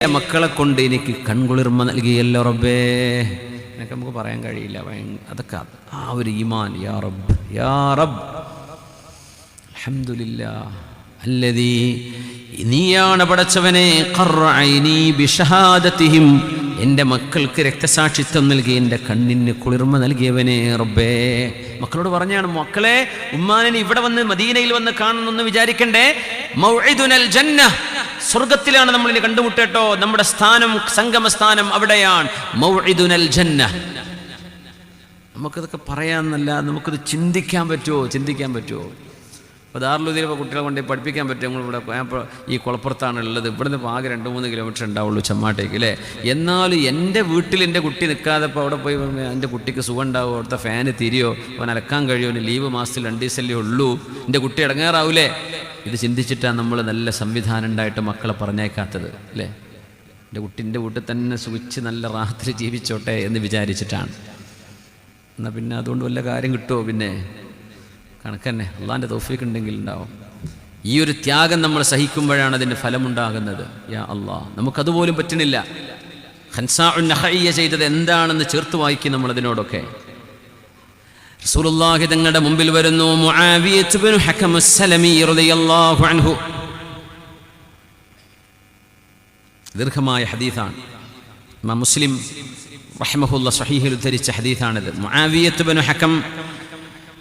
മക്കളെ കൊണ്ട് എനിക്ക് കൺകുളിർമ നൽകിയല്ലോ റബ്ബേ. എനിക്ക് നമുക്ക് പറയാൻ കഴിയില്ല. അതൊക്കെ ആ ഒരു ഈമാൻ. യാ റബ്ബ് യാ റബ്ബ് അൽഹംദുലില്ലാഹ് അല്ലദീ, നീയാണ് പടച്ചവനെ ഖർഅനി ബിശഹാദതിഹിം, എൻ്റെ മക്കൾക്ക് രക്തസാക്ഷിത്വം നൽകി എൻ്റെ കണ്ണിന് കുളിർമ നൽകിയവനെ റബ്ബേ. മക്കളോട് പറഞ്ഞാണ്, മക്കളെ ഉമ്മാനെ ഇവിടെ വന്ന് മദീനയിൽ വന്ന് കാണണമെന്ന് വിചാരിക്കണ്ടേ. മൗഇദുനൽ ജന്ന, സ്വർഗത്തിലാണ് നമ്മൾ ഇനി കണ്ടുമുട്ടേട്ടോ. നമ്മുടെ സ്ഥാനം, സംഗമസ്ഥാനം അവിടെയാണ്. മൗഇദുനൽ ജന്ന. നമുക്കതൊക്കെ പറയാമെന്നല്ല, നമുക്കത് ചിന്തിക്കാൻ പറ്റുമോ? അപ്പോൾ ദാറുൽ കുട്ടികളെ കൊണ്ട് പഠിപ്പിക്കാൻ പറ്റും. നമ്മളിവിടെ ഈ കുളപ്പുറത്താണ് ഉള്ളത്. ഇവിടുന്ന് ആകെ 2-3 കിലോമീറ്റർ ഉണ്ടാവുള്ളൂ ചെമ്മാട്ടേക്ക് അല്ലേ. എന്നാലും എൻ്റെ വീട്ടിൽ എൻ്റെ കുട്ടി നിൽക്കാതെ ഇപ്പോൾ അവിടെ പോയി എൻ്റെ കുട്ടിക്ക് സുഖം ഉണ്ടാവും, അവിടുത്തെ ഫാന് തിരിയോ, അവൻ അലക്കാൻ കഴിയുമോ, ലീവ് മാസത്തിൽ 2 ദിവസമല്ലേ ഉള്ളൂ, എൻ്റെ കുട്ടി ഇടങ്ങേറാവൂലേ. ഇത് ചിന്തിച്ചിട്ടാണ് നമ്മൾ നല്ല സംവിധാനം ഉണ്ടായിട്ട് മക്കളെ പറഞ്ഞേക്കാത്തത് അല്ലേ. എൻ്റെ വീട്ടിൽ തന്നെ സുഖിച്ച് നല്ല റാത്രി ജീവിച്ചോട്ടെ എന്ന് വിചാരിച്ചിട്ടാണ്. എന്നാൽ പിന്നെ അതുകൊണ്ട് വല്ല കാര്യം കിട്ടുമോ? പിന്നെ കണക്കന്നെ. അള്ളാൻ്റെ തൗഫീഖ് ഉണ്ടെങ്കിൽ ഉണ്ടാവും. ഈ ഒരു ത്യാഗം നമ്മൾ സഹിക്കുമ്പോഴാണ് അതിൻ്റെ ഫലമുണ്ടാകുന്നത്. യാ അള്ളാഹ്, നമുക്കതുപോലും പറ്റണില്ല. ഖൻസാഉൻ നഖഇയ്യ ചെയ്തത് എന്താണെന്ന് ചേർത്ത് വായിക്കും നമ്മൾ അതിനോടൊക്കെ. റസൂലുള്ളാഹി തങ്ങളുടെ മുമ്പിൽ വരുന്നു മുആവിയത്ത് ഇബ്നു ഹകം അസ്സലമി റളിയല്ലാഹു അൻഹു. ദീർഘമായ ഹദീസാണ്. ഇമാം മുസ്ലിം റഹിമഹുല്ലാഹ് സ്വഹീഹിൽ ഉദ്ധരിച്ച ഹദീസാണിത്. മുആവിയത്ത് ഇബ്നു ഹകം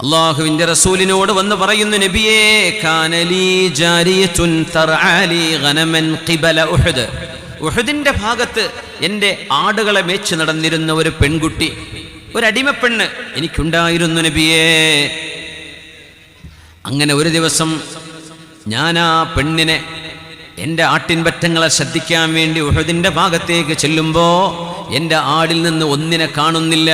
അല്ലാഹുവിൻ്റെ റസൂലിനോട് വന്ന് പറയുന്നു, നബിയേ, കാനലി ജാരിയത്തുൻ തർആലി ഗനമൻ ഖിബല ഉഹദ്. ഉഹദിന്റെ ഭാഗത്ത് എൻ്റെ ആടുകളെ മേച്ച് നടന്നിരുന്ന ഒരു പെൺകുട്ടി, ഒരു അടിമപ്പെണ്ണ് എനിക്കുണ്ടായിരുന്നു നബിയേ. അങ്ങനെ ഒരു ദിവസം ഞാൻ ആ പെണ്ണിനെ, എൻ്റെ ആട്ടിൻപറ്റങ്ങളെ ശ്രദ്ധിക്കാൻ വേണ്ടി ഉഹദിന്റെ ഭാഗത്തേക്ക് ചെല്ലുമ്പോൾ എൻ്റെ ആടിൽ നിന്ന് ഒന്നിനെ കാണുന്നില്ല.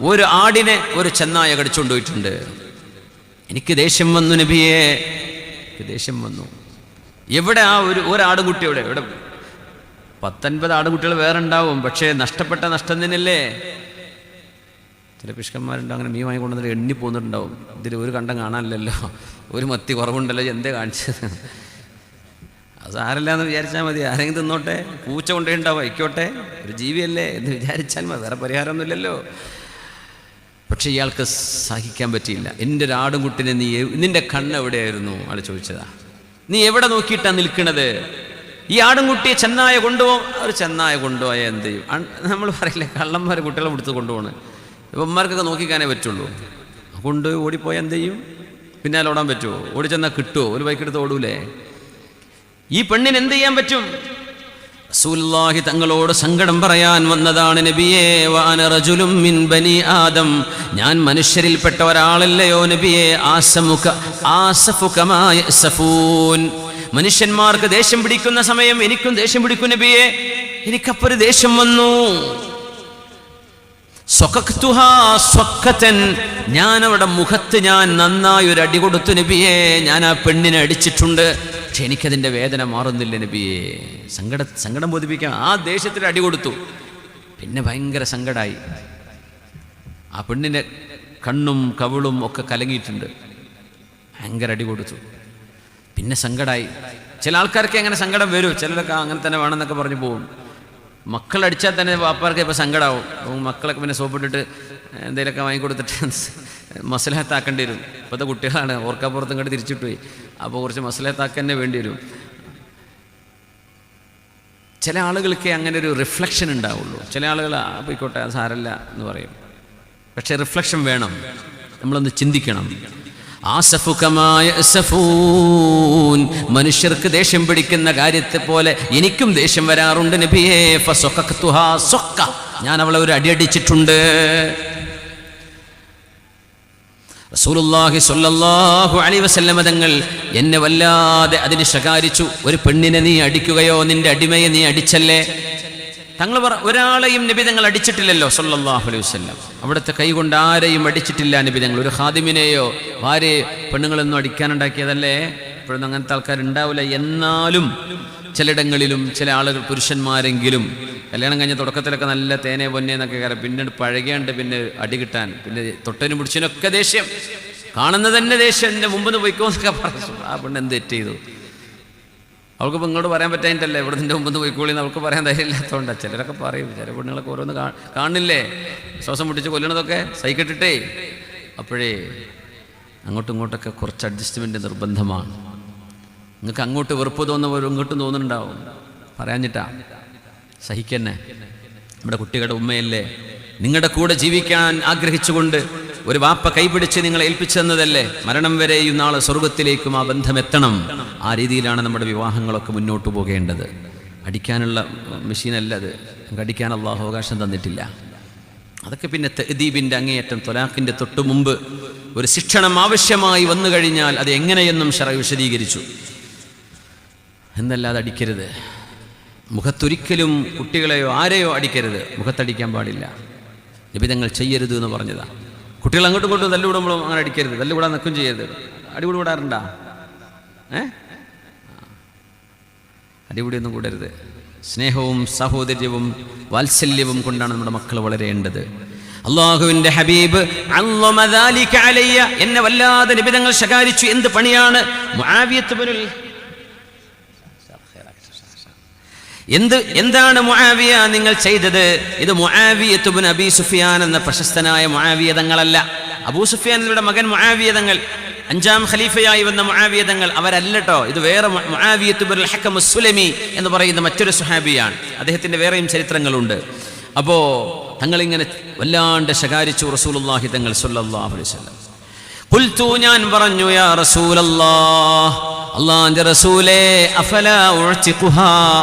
ഒരു ആടിനെ ഒരു ചെന്നായ കടിച്ചുകൊണ്ടുപോയിട്ടുണ്ട്. എനിക്ക് ദേഷ്യം വന്നു നബിയേ, ദേഷ്യം വന്നു. എവിടെ ആ ഒരാടുകുട്ടി? എവിടെ 19 ആടുകുട്ടികൾ വേറെ ഉണ്ടാവും, പക്ഷേ നഷ്ടപ്പെട്ട നഷ്ടം തന്നെയല്ലേ. ചില പിഷ്കന്മാരുണ്ട് അങ്ങനെ മീൻ വാങ്ങിക്കൊണ്ടുവന്നിട്ട് എണ്ണി പോന്നിട്ടുണ്ടാവും. ഇതിൽ ഒരു കണ്ടം കാണാനില്ലല്ലോ, ഒരു മത്തി കുറവുണ്ടല്ലോ, എന്തേ കാണിച്ചത്? അത് സാരല്ല എന്ന് വിചാരിച്ചാൽ മതി. ആരെങ്കിലും തിന്നോട്ടെ, പൂച്ച കൊണ്ടേ ഉണ്ടാവും, വയ്ക്കോട്ടെ, ഒരു ജീവിയല്ലേ എന്ന് വിചാരിച്ചാൽ മതി. വേറെ പരിഹാരമൊന്നുമില്ലല്ലോ. പക്ഷെ ഇയാൾക്ക് സഹിക്കാൻ പറ്റിയില്ല. എൻ്റെ ഒരു ആടുംകുട്ടിനെ നിന്റെ കണ്ണ് എവിടെയായിരുന്നു? ആൾ ചോദിച്ചതാ. നീ എവിടെ നോക്കിയിട്ടാണ് നിൽക്കണത്? ഈ ആടുംകുട്ടിയെ ചെന്നായ കൊണ്ടുപോകും. ഒരു ചെന്നായ കൊണ്ടുപോയാൽ എന്ത് ചെയ്യും? നമ്മൾ പറയില്ലേ, കള്ളന്മാരെ കുട്ടികളെ പിടിച്ച് കൊണ്ടുപോകണം. ഇവന്മാർക്കൊക്കെ നോക്കിക്കാനേ പറ്റുള്ളൂ. കൊണ്ടുപോയി ഓടിപ്പോയാൽ എന്ത് ചെയ്യും? പിന്നാലെ ഓടാൻ പറ്റുമോ? ഓടിച്ചെന്നാൽ കിട്ടുമോ? ഒരു ബൈക്കെടുത്ത് ഓടൂലേ? ഈ പെണ്ണിന് എന്ത് ചെയ്യാൻ പറ്റും? റസൂലുള്ളാഹി തങ്ങളോട് സങ്കടം പറയാൻ വന്നതാണ്. നബിയേ, വഅന റജുലും മിൻ ബനി ആദം, ഞാൻ മനുഷ്യരിൽപ്പെട്ട ഒരാളല്ലയോ നബിയേ. ആസഫുക മാ യസഫൂൻ, മനുഷ്യന്മാർക്ക് ദേഷ്യം പിടിക്കുന്ന സമയം എനിക്കും ദേഷ്യം പിടിക്കും നബിയേ. എനിക്കപ്പൊരു ദേഷ്യം വന്നു. ഞാൻ അവിടെ മുഖത്ത് ഞാൻ നന്നായി ഒരു അടി കൊടുത്തു നബിയേ. ഞാൻ ആ പെണ്ണിനെ അടിച്ചിട്ടുണ്ട്, പക്ഷെ എനിക്കതിൻ്റെ വേദന മാറുന്നില്ല നബിയേ. സങ്കടം ബോധിപ്പിക്കാൻ ആ ദേഷ്യത്തിൽ അടി കൊടുത്തു. പിന്നെ ഭയങ്കര സങ്കടമായി. ആ പെണ്ണിൻ്റെ കണ്ണും കവിളും ഒക്കെ കലങ്ങിയിട്ടുണ്ട്. ഭയങ്കര അടി കൊടുത്തു. പിന്നെ സങ്കടമായി. ചില ആൾക്കാർക്ക് അങ്ങനെ സങ്കടം വരും, ചിലരൊക്കെ അങ്ങനെ തന്നെ വേണമെന്നൊക്കെ പറഞ്ഞു പോകും. മക്കളടിച്ചാൽ തന്നെ വാപ്പാർക്ക് ഇപ്പോൾ സങ്കടമാവും. മക്കളൊക്കെ പിന്നെ സോപ്പിട്ടിട്ട് എന്തെങ്കിലുമൊക്കെ വാങ്ങിക്കൊടുത്തിട്ട് മസ്ലഹത്താക്കേണ്ടി വരും. ഇപ്പോഴത്തെ കുട്ടികളാണ്, ഓർക്കാപ്പുറത്തും കണ്ട് തിരിച്ചിട്ട് പോയി. അപ്പോൾ കുറച്ച് മസ്ലഹത്താക്കാൻ തന്നെ വേണ്ടി വരും. ചില ആളുകൾക്ക് അങ്ങനെ ഒരു റിഫ്ലക്ഷൻ ഉണ്ടാവുള്ളൂ. ചില ആളുകൾ പോയിക്കോട്ടെ, അത് സാരല്ല എന്ന് പറയും. പക്ഷേ റിഫ്ലക്ഷൻ വേണം, നമ്മളൊന്ന് ചിന്തിക്കണം. മനുഷ്യർക്ക് ദേഷ്യം പിടിക്കുന്ന കാര്യത്തെ പോലെ എനിക്കും ദേഷ്യം വരാറുണ്ട് നബിയേ. ഞാൻ അവളെ ഒരു അടിയടിച്ചിട്ടുണ്ട്. റസൂലുള്ളാഹി സ്വല്ലല്ലാഹു അലൈഹി വസല്ലം തങ്ങൾ എന്നെ വല്ലാതെ അതിന് ശകാരിച്ചു. ഒരു പെണ്ണിനെ നീ അടിക്കുകയോ, നിന്റെ അടിമയെ നീ അടിച്ചല്ലേ? തങ്ങൾ ഒരാളെയും നബി തങ്ങൾ അടിച്ചിട്ടില്ലല്ലോ സ്വല്ലല്ലാഹു അലൈഹി വസല്ലം. അവിടുത്തെ കൈകൊണ്ട് ആരെയും അടിച്ചിട്ടില്ല നബി തങ്ങൾ. ഒരു ഖാദിമിനെയോ ഭാര്യയെ പെണ്ണുങ്ങളൊന്നും അടിക്കാനുണ്ടാക്കിയതല്ലേ. ഇപ്പോഴൊന്നും അങ്ങനത്തെ ആൾക്കാരുണ്ടാവില്ല. എന്നാലും ചിലയിടങ്ങളിലും ചില ആളുകൾ, പുരുഷന്മാരെങ്കിലും കല്യാണം കഴിഞ്ഞ തുടക്കത്തിലൊക്കെ നല്ല തേനെ പൊന്നെ എന്നൊക്കെ കയറി, പിന്നീട് പഴകിയാണ്ട് പിന്നെ അടി കിട്ടാൻ, പിന്നെ തൊട്ടനും പിടിച്ചതിനൊക്കെ ദേഷ്യം. കാണുന്നത് തന്നെ ദേഷ്യം. എൻ്റെ മുമ്പിൽ നിന്ന് പോയിക്കോന്നൊക്കെ പറഞ്ഞു. ആ പെണ്ണ് എന്ത് തെറ്റ് ചെയ്തു? അവൾക്ക് ഇങ്ങോട്ട് പറയാൻ പറ്റായിട്ടല്ലേ ഇവിടെ നിൻ്റെ മുമ്പ് പോയിക്കോളിന്ന് അവൾക്ക് പറയാൻ ധൈര്യമില്ലാത്തതുകൊണ്ടാണ്. ചിലരൊക്കെ പറയും, ചില പെണ്ണുങ്ങളൊക്കെ ഓരോന്ന് കാണില്ലേ ശ്വാസം മുട്ടിച്ച് കൊല്ലണതൊക്കെ സഹിക്കട്ടിട്ടേ. അപ്പോഴേ അങ്ങോട്ടും ഇങ്ങോട്ടൊക്കെ കുറച്ച് അഡ്ജസ്റ്റ്മെൻറ്റ് നിർബന്ധമാണ്. നിങ്ങൾക്ക് അങ്ങോട്ട് വെറുപ്പ് തോന്നുന്നവർ ഇങ്ങോട്ടും തോന്നുന്നുണ്ടാവും, പറയാഞ്ഞിട്ടാ. സഹിക്കന്നെ. നമ്മുടെ കുട്ടികളുടെ ഉമ്മയല്ലേ, നിങ്ങളുടെ കൂടെ ജീവിക്കാൻ ആഗ്രഹിച്ചുകൊണ്ട് ഒരു വാപ്പ കൈപിടിച്ച് നിങ്ങളെ ഏൽപ്പിച്ചു തന്നതല്ലേ. മരണം വരെയും നാളെ സ്വർഗത്തിലേക്കും ആ ബന്ധം എത്തണം. ആ രീതിയിലാണ് നമ്മുടെ വിവാഹങ്ങളൊക്കെ മുന്നോട്ട് പോകേണ്ടത്. അടിക്കാനുള്ള മെഷീനല്ല അത്. നമുക്ക് അടിക്കാൻ അള്ളാഹു അവകാശം തന്നിട്ടില്ല. അതൊക്കെ പിന്നെ തഅദീബിൻ്റെ അങ്ങേയറ്റം, ത്വലാഖിൻ്റെ തൊട്ടു മുമ്പ് ഒരു ശിക്ഷണം ആവശ്യമായി വന്നു കഴിഞ്ഞാൽ അത് എങ്ങനെയെന്നും ശറഅ് വിശദീകരിച്ചു. എന്നല്ലാതെ അടിക്കരുത്. മുഖത്തൊരിക്കലും കുട്ടികളെയോ ആരെയോ അടിക്കരുത്. മുഖത്തടിക്കാൻ പാടില്ല. നിബിധങ്ങൾ ചെയ്യരുത് എന്ന് പറഞ്ഞതാ. കുട്ടികൾ അങ്ങോട്ടും ഇങ്ങോട്ടും തല്ലുകൂടുമ്പോഴും അങ്ങനെ അടിക്കരുത്. തല്ലുകൂടാൻ നിൽക്കും ചെയ്യരുത്. അടികൂടി കൂടാറുണ്ടാ? അടികൂടിയൊന്നും കൂടരുത്. സ്നേഹവും സഹോദര്യവും വാത്സല്യവും കൊണ്ടാണ് നമ്മുടെ മക്കൾ വളരേണ്ടത്. അള്ളാഹുവിന്റെ ഹബീബ് എന്നെ വല്ലാതെ നിബിധങ്ങൾ ശകാരിച്ചു. എന്ത് പണിയാണ് എന്താണ് മുആവിയ നിങ്ങൾ ചെയ്തത്? ഇത് മുആവിയത്ത് ഇബ്നു അബീ സുഫിയാൻ എന്ന പ്രശസ്തനായ മുആവിയ തങ്ങളല്ല. അബൂ സുഫിയാനിയുടെ മകൻ മുആവിയ തങ്ങൾ, 5ാം ഖലീഫയായി വന്ന മുആവിയ തങ്ങൾ അവരല്ലട്ടോ. ഇത് വേറെ മുആവിയത്ത് ഇബ്നുൽ ഹക്കം അസ്സുലമി എന്ന് പറയുന്ന മറ്റൊരു സുഹാബിയാണ്. അദ്ദേഹത്തിന്റെ വേറെയും ചരിത്രങ്ങളുണ്ട്. അപ്പോ തങ്ങളിങ്ങനെ വല്ലാണ്ട് ശകാരിച്ചു റസൂലുള്ളാഹി തങ്ങൾ സ്വല്ലല്ലാഹു അലൈഹി വസല്ലം. ഖുൽതു, ഞാൻ പറഞ്ഞു, യാ റസൂലല്ലാഹ്, അല്ലാഹുവിന്റെ റസൂലേ, അഫലാ ഉഅ്തിഖുഹാ,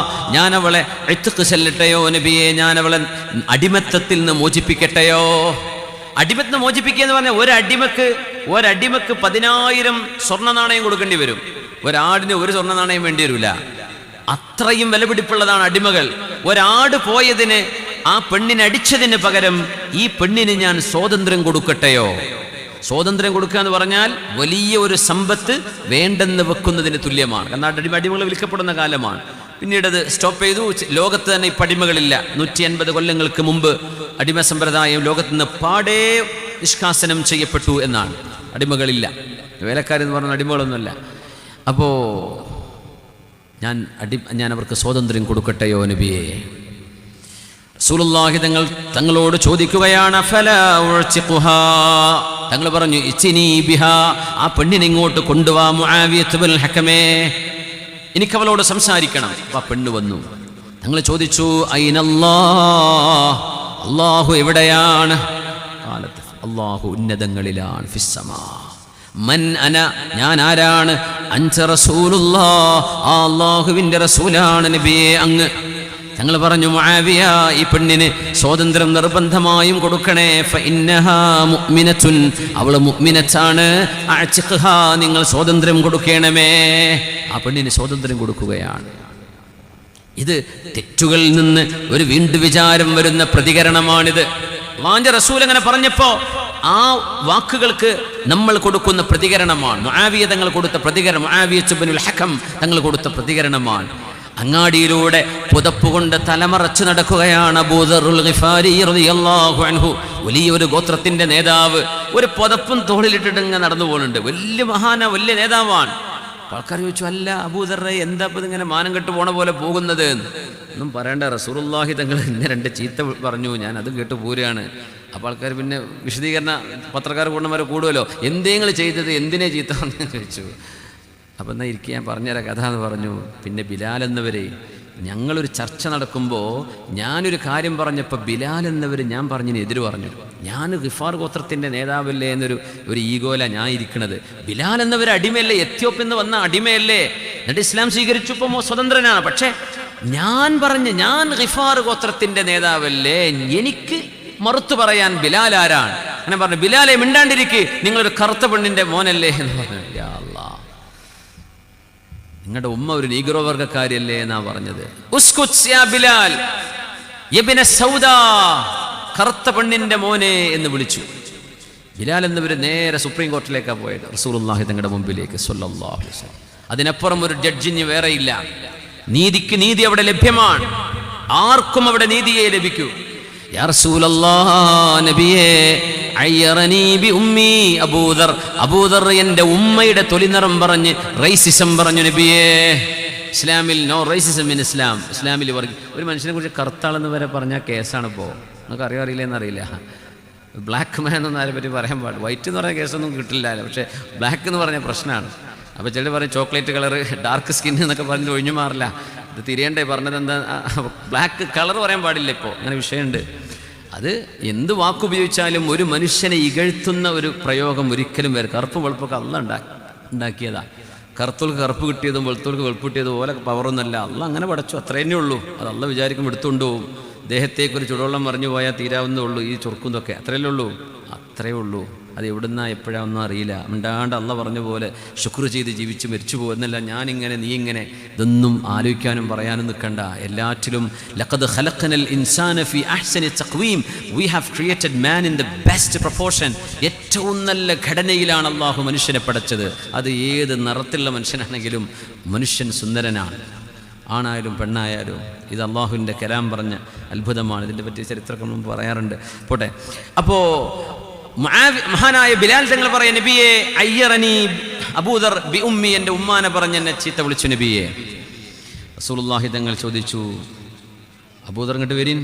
ഞാൻ അവളെ ഇത്ഖ് ചെല്ലട്ടെയോ നബിയെ, ഞാൻ അവളെ അടിമത്തത്തിൽ നിന്ന് മോചിപ്പിക്കട്ടെയോ? അടിമത്തിന് മോചിപ്പിക്കുക എന്ന് പറഞ്ഞാൽ ഒരടിമക്ക് 10,000 സ്വർണ്ണ നാണയം കൊടുക്കേണ്ടി വരും. ഒരാടിന് ഒരു സ്വർണ്ണ നാണയം വേണ്ടി വരില്ല. അത്രയും വിലപിടിപ്പുള്ളതാണ് അടിമകൾ. ഒരാട് പോയതിന്, ആ പെണ്ണിനെ അടിച്ചതിന് പകരം ഈ പെണ്ണിന് ഞാൻ സ്വാതന്ത്ര്യം കൊടുക്കട്ടെയോ? സ്വാതന്ത്ര്യം കൊടുക്കുക എന്ന് പറഞ്ഞാൽ വലിയ ഒരു സമ്പത്ത് വേണ്ടെന്ന് വെക്കുന്നതിന് തുല്യമാണ്. കാരണം അടിമകൾ വിൽക്കപ്പെടുന്ന കാലമാണ്. പിന്നീട് അത് സ്റ്റോപ്പ് ചെയ്തു. ലോകത്ത് തന്നെ ഇപ്പം അടിമകളില്ല. 150 കൊല്ലങ്ങൾക്ക് മുമ്പ് അടിമ സമ്പ്രദായം ലോകത്ത് നിന്ന് പാടേ നിഷ്കാസനം ചെയ്യപ്പെട്ടു എന്നാണ്. അടിമകളില്ല. വേലക്കാരെന്ന് പറഞ്ഞ അടിമകളൊന്നുമല്ല. അപ്പോൾ ഞാൻ അവർക്ക് സ്വാതന്ത്ര്യം കൊടുക്കട്ടെയോ നബിയെ? റസൂലുള്ളാഹി തങ്ങളോട് ചോദിക്കുകയാണ്, ഫലാ ഉഅ്തിഖുഹാ, തങ്ങൾ പറഞ്ഞു, ഇച്നി ബിഹാ, ആ പെണ്ണിനെ ഇങ്ങോട്ട് കൊണ്ടുവാ മുആവിയത്ത് ഇബ്നുൽ ഹക്കമേ, എനിക്കവളോട് സംസാരിക്കണം. ആ പെണ്ണ് വന്നു. തങ്ങൾ ചോദിച്ചു, ഐനല്ലാഹ്, അല്ലാഹു എവിടെയാണ്? അല്ലാഹു ഉന്നതങ്ങളിലാണ്. ഫിസ്സമാ. മൻ അന, ഞാൻ ആരാണ്? അൻത റസൂലുള്ളാഹ്, ആ അല്ലാഹുവിന്റെ റസൂലാണ് നബിയെ അങ്ങ്. തങ്ങൾ പറഞ്ഞു, മുആവിയ, ഈ പെണ്ണിന് സ്വാതന്ത്ര്യം നിർബന്ധമായും കൊടുക്കണേ. ഫഇന്നഹാ മുഅ്മിനത്തുൻ, അവള് മുഅ്മിനത്താണ്. അഅ്തിഖ്ഹാ, നിങ്ങൾ സ്വാതന്ത്ര്യം കൊടുക്കണമേ. ആ പെണ്ണിന് സ്വാതന്ത്ര്യം കൊടുക്കുകയാണ്. ഇത് തെറ്റുകളിൽ നിന്ന് ഒരു വീണ്ടും വിചാരം വരുന്ന പ്രതികരണമാണിത്. അല്ലാഹുവിന്റെ റസൂൽ അങ്ങനെ പറഞ്ഞപ്പോ ആ വാക്കുകൾക്ക് നമ്മൾ കൊടുക്കുന്ന പ്രതികരണമാണ്. മുആവിയ തങ്ങൾ കൊടുത്ത പ്രതികരണം, മുആവിയത്ത് ഇബ്നുൽ ഹക്കം തങ്ങൾ കൊടുത്ത പ്രതികരണമാണ്. അങ്ങാടിയിലൂടെ പുതപ്പുകൊണ്ട് തലമറച്ച് നടക്കുകയാണ് അബൂ ദർറുൽ ഗിഫാരി റളിയല്ലാഹു അൻഹു. വലിയൊരു ഗോത്രത്തിന്റെ നേതാവ്. ഒരു പുതപ്പും തോളിലിട്ടിട്ട് ഇങ്ങനെ നടന്നു പോകുന്നുണ്ട്. വലിയ മഹാന, വലിയ നേതാവാണ്. ആൾക്കാർ ചോദിച്ചു, അല്ല അബൂ ദർറെ, എന്താ ഇപ്പം ഇതിങ്ങനെ മാനം കെട്ട് പോണ പോലെ പോകുന്നത്? ഒന്നും പറയണ്ട, റസൂലുള്ളാഹി തങ്ങൾ എന്നെ 2 ചീത്ത പറഞ്ഞു, ഞാൻ അത് കേട്ട് പോരുകയാണ്. അപ്പോൾ ആൾക്കാർ പിന്നെ വിശദീകരണ പത്രക്കാർ കൂടന്മാരെ കൂടുമല്ലോ, എന്തെങ്കിലും ചെയ്തത് എന്തിനെ ചീത്ത എന്ന് ചോദിച്ചു. അപ്പം എന്നാൽ ഇരിക്കുക, ഞാൻ പറഞ്ഞുതരാം കഥ എന്ന് പറഞ്ഞു. പിന്നെ ബിലാൽ എന്നവരെ, ഞങ്ങളൊരു ചർച്ച നടക്കുമ്പോൾ ഞാനൊരു കാര്യം പറഞ്ഞപ്പോൾ ബിലാൽ എന്നവർ ഞാൻ പറഞ്ഞതിന് എതിര് പറഞ്ഞു. ഞാൻ ഗിഫാർ ഗോത്രത്തിൻ്റെ നേതാവല്ലേ ഒരു ഈഗോല ഞാൻ ഇരിക്കണത്. ബിലാൽ എന്നവർ അടിമയല്ലേ, എത്യോപ്യയിൽ നിന്ന് വന്ന അടിമയല്ലേ, എന്നിട്ട് ഇസ്ലാം സ്വീകരിച്ചപ്പോൾ സ്വതന്ത്രനാണ്. പക്ഷേ ഞാൻ ഗിഫാർ ഗോത്രത്തിൻ്റെ നേതാവല്ലേ, എനിക്ക് മറുത്തു പറയാൻ ബിലാൽ ആരാണ്? അങ്ങനെ പറഞ്ഞു, ബിലാലെ മിണ്ടാണ്ടിരിക്ക്, നിങ്ങളൊരു കറുത്ത പെണ്ണിൻ്റെ മോനല്ലേ എന്ന് പറഞ്ഞു. യാ അല്ലാഹ്, നിങ്ങളുടെ ഉമ്മ ഒരു നീഗ്രോ വർഗക്കാരിയല്ലേ എന്നാ പറഞ്ഞത്. ഉസ്കുത് യാ ബിലാൽ യബ്ന സൗദാ, കറുത്ത പെണ്ണിന്റെ മോനെ എന്ന് വിളിച്ചു. ബിലാൽ എന്നവർ നേരെ സുപ്രീം കോർട്ടിലേക്കാണ് പോയത്, റസൂലുള്ളാഹി തങ്ങളുടെ മുമ്പിലേക്ക് സ്വല്ലല്ലാഹു അലൈഹി വസല്ലം. അതിനപ്പുറം ഒരു ജഡ്ജിന് വേറെയില്ല. നീതിക്ക് നീതി അവിടെ ലഭ്യമാണ്. ആർക്കും അവിടെ നീതിയെ ലഭിക്കൂ. യാ റസൂലല്ലാഹ്, നബിയേ, അയ്യറനീ ബി ഉമ്മി അബൂദർ. അബൂദർ എൻ്റെ ഉമ്മയുടെ തൊലിനിറം പറഞ്ഞ് റൈസിസം പറഞ്ഞു നബിയേ. ഇസ്ലാമിൽ നോ റൈസിസം ഇൻ ഇസ്ലാം. ഇസ്ലാമിൽ ഒരു മനുഷ്യനെ കുറിച്ച് കറുത്താളെന്ന് വരെ പറഞ്ഞാൽ കേസാണ്. ഇപ്പോൾ നമുക്ക് അറിയില്ലെന്നറിയില്ല. ബ്ലാക്ക് മാൻ എന്നൊന്നും ആരെ പറ്റി പറയാൻ പാടില്ല. വൈറ്റ് എന്ന് പറഞ്ഞ കേസൊന്നും കിട്ടില്ല. പക്ഷേ ബ്ലാക്ക് എന്ന് പറഞ്ഞ പ്രശ്നമാണ്. അപ്പോൾ ചിലർ പറയും ചോക്ലേറ്റ് കളർ, ഡാർക്ക് സ്കിൻ എന്നൊക്കെ പറഞ്ഞ് ഒഴിഞ്ഞു മാറില്ല. ഇത് തിരിയണ്ടേ പറഞ്ഞത് എന്താ? ബ്ലാക്ക് കളർ പറയാൻ പാടില്ല. ഇപ്പോൾ അങ്ങനെ വിഷയമുണ്ട്. അത് എന്ത് വാക്കുപയോഗിച്ചാലും ഒരു മനുഷ്യനെ ഇകഴ്ത്തുന്ന ഒരു പ്രയോഗം ഒരിക്കലും വരും. കറുപ്പ് വെളുപ്പൊക്കെ അല്ല ഉണ്ടാക്കിയതാ. കറുത്തോൾക്ക് കറുപ്പ് കിട്ടിയതും വെളുത്തോൾക്ക് വെളുപ്പ് കിട്ടിയതും പോലെ പവറൊന്നുമല്ല. അല്ല അങ്ങനെ പടച്ചു, അത്രേ ഉള്ളൂ. അത് അല്ല വിചാരിക്കും എടുത്തുകൊണ്ടുപോകും. ദേഹത്തേക്കൊരു ചുടുവെള്ളം മറിഞ്ഞു പോയാൽ തീരാവുന്നേ ഉള്ളൂ. ഈ ചുറുക്കുന്നതൊക്കെ അത്രയല്ലേ ഉള്ളൂ. അത്രയേ ഉള്ളൂ. അത് എവിടുന്നാ എപ്പോഴാണെന്നും അറിയില്ല. മിണ്ടാണ്ട് അള്ള പറഞ്ഞ പോലെ ശുക്ർ ചെയ്ത് ജീവിച്ച് മരിച്ചു പോകുന്നല്ല. ഞാനിങ്ങനെ നീ ഇങ്ങനെ ഇതൊന്നും ആലോചിക്കാനും പറയാനും നിൽക്കണ്ട. എല്ലാറ്റിലും ലഖദ് ഖലഖനൽ ഇൻസാന ഫീ അഹ്സനി തഖ്വീം, we have created man in the best proportion. ഏറ്റവും നല്ല ഘടനയിലാണ് അള്ളാഹു മനുഷ്യനെ പടച്ചത്. അത് ഏത് നിറത്തിലുള്ള മനുഷ്യനാണെങ്കിലും മനുഷ്യൻ സുന്ദരനാണ്, ആണായാലും പെണ്ണായാലും. ഇത് അള്ളാഹുവിൻ്റെ കലാം പറഞ്ഞ അത്ഭുതമാണ്. ഇതിൻ്റെ പറ്റി ചരിത്രമൊക്കെ നമ്മൾ പറയാറുണ്ട്. പോട്ടെ. അപ്പോൾ മഹാനായ ബിലാൽ തങ്ങൾ പറയാ, നബിയെ അയ്യറനി അബൂദർ ബി ഉമ്മി, എൻ്റെ ഉമ്മാനെ പറഞ്ഞ് എന്നെ ചീത്ത വിളിച്ചു നബിയെ. റസൂലുള്ളാഹി തങ്ങൾ ചോദിച്ചു, അബൂദർ ഇങ്ങോട്ട് വരീൻ.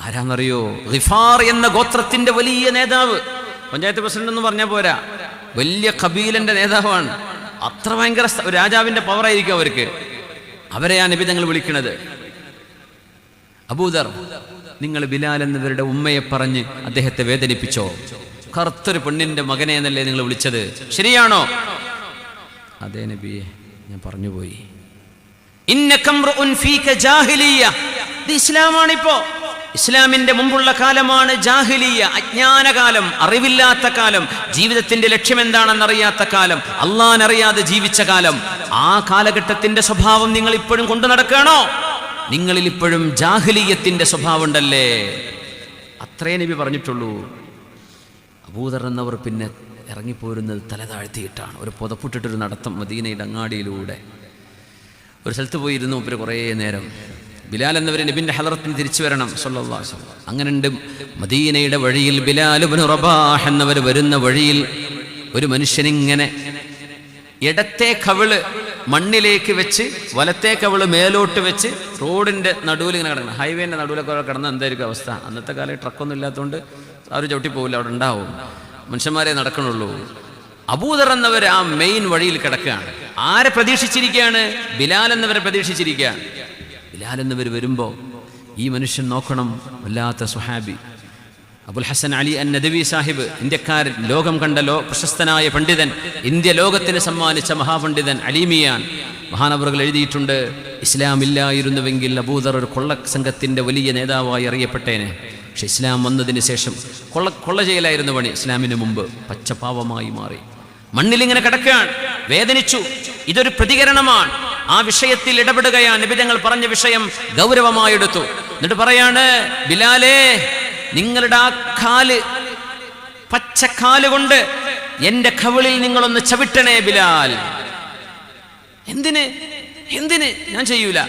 ആരാന്നറിയോ? ഗിഫാർ എന്ന ഗോത്രത്തിൻ്റെ വലിയ നേതാവ്. പഞ്ചായത്ത് പ്രസിഡന്റ് എന്ന് പറഞ്ഞാൽ പോരാ, വലിയ ഖബീലൻ്റെ നേതാവാണ്. അത്ര ഭയങ്കര രാജാവിൻ്റെ പവറായിരിക്കും അവർക്ക്. അവരെയാണ് നബി തങ്ങൾ വിളിക്കുന്നത്. അബൂദർ, നിങ്ങൾ ബിലാൽ എന്നവരുടെ ഉമ്മയെ പറഞ്ഞ് അദ്ദേഹത്തെ വേദനിപ്പിച്ചോ? കറുത്തൊരു പെണ്ണിന്റെ മകനെ എന്നല്ലേ നിങ്ങൾ വിളിച്ചത്, ശരിയാണോ? അതേ നബിയെ, ഞാൻ പറഞ്ഞുപോയി. ഇത് ഇസ്ലാമാണിപ്പോ. ഇസ്ലാമിന്റെ മുമ്പുള്ള കാലമാണ് ജാഹിലിയ, അജ്ഞാനകാലം, അറിവില്ലാത്ത കാലം, ജീവിതത്തിന്റെ ലക്ഷ്യം എന്താണെന്നറിയാത്ത കാലം, അള്ളാഹ്നറിയാതെ ജീവിച്ച കാലം. ആ കാലഘട്ടത്തിന്റെ സ്വഭാവം നിങ്ങൾ ഇപ്പോഴും കൊണ്ടു നടക്കുകയാണോ? നിങ്ങളിൽ ഇപ്പോഴും ജാഹിലിയത്തിന്റെ സ്വഭാവം ഉണ്ടല്ലേ? അത്രേ നബി പറഞ്ഞിട്ടുള്ളൂ. അബൂദർ എന്നവർ പിന്നെ ഇറങ്ങിപ്പോരുന്നത് തല താഴ്ത്തിയിട്ടാണ്. ഒരു പുതപ്പിട്ടിട്ടൊരു നടത്തം മദീനയുടെ അങ്ങാടിയിലൂടെ. ഒരു സ്ഥലത്ത് പോയിരുന്നു ഇവർ കുറേ നേരം. ബിലാൽ എന്നവർ നബിൻ്റെ ഹളറത്തിന് തിരിച്ചു വരണം സല്ലല്ലാഹു അലൈഹി വസല്ലം. അങ്ങനെയുണ്ട് മദീനയുടെ വഴിയിൽ ബിലാൽ ഇബ്നു റബാഹ് എന്നവർ വരുന്ന വഴിയിൽ ഒരു മനുഷ്യനിങ്ങനെ ഇടത്തെ കവിള് മണ്ണിലേക്ക് വെച്ച് വലത്തെ കവിള് മേലോട്ട് വെച്ച് റോഡിൻ്റെ നടുവിൽ ഇങ്ങനെ കിടക്കണം. ഹൈവേൻ്റെ നടുവിലൊക്കെ കിടന്ന എന്തായിരിക്കും അവസ്ഥ? അന്നത്തെ കാലം ട്രക്കൊന്നും ഇല്ലാത്തതുകൊണ്ട് ആരും ചവിട്ടി പോകില്ല, അവിടെ ഉണ്ടാവും, മനുഷ്യന്മാരെ നടക്കണുള്ളൂ. അബൂദർ എന്നവർ ആ മെയിൻ വഴിയിൽ കിടക്കുകയാണ്. ആരെ പ്രതീക്ഷിച്ചിരിക്കുകയാണ്? ബിലാൽ എന്നവരെ പ്രതീക്ഷിച്ചിരിക്കുകയാണ്. ബിലാൽ എന്നവർ വരുമ്പോൾ ഈ മനുഷ്യൻ നോക്കണം, വല്ലാത്ത സ്വഹാബി അബുൽ ഹസൻ അലി അൻ നദവി സാഹിബ്, ഇന്ത്യക്കാരൻ, ലോകം കണ്ട പ്രശസ്തനായ പണ്ഡിതൻ, ഇന്ത്യ ലോകത്തിന് സമ്മാനിച്ച മഹാപണ്ഡിതൻ, അലീമിയാൻ. മഹാനവറുകൾ എഴുതിയിട്ടുണ്ട്, ഇസ്ലാം ഇല്ലായിരുന്നുവെങ്കിൽ അബൂദർ ഒരു കൊള്ള സംഘത്തിൻ്റെ വലിയ നേതാവായി അറിയപ്പെട്ടേനെ. പക്ഷെ ഇസ്ലാം വന്നതിന് ശേഷം കൊള്ള ചെയ്യലായിരുന്നു പണി. ഇസ്ലാമിന് മുമ്പ് പച്ചപാവമായി മാറി. മണ്ണിലിങ്ങനെ കിടക്കുകയാണ്, വേദനിച്ചു. ഇതൊരു പ്രതികരണമാണ്. ആ വിഷയത്തിൽ ഇടപെടുകയാണ്. നബി തങ്ങൾ പറഞ്ഞ വിഷയം ഗൗരവമായെടുത്തു. എന്നിട്ട് പറയാണ്, ബിലാലേ, നിങ്ങളുടെ ആ കാല്, പച്ചക്കാല് കൊണ്ട് എന്റെ കവിളിൽ നിങ്ങളൊന്ന് ചവിട്ടണേ ബിലാൽ. എന്തിന്? ഞാൻ ചെയ്യൂല.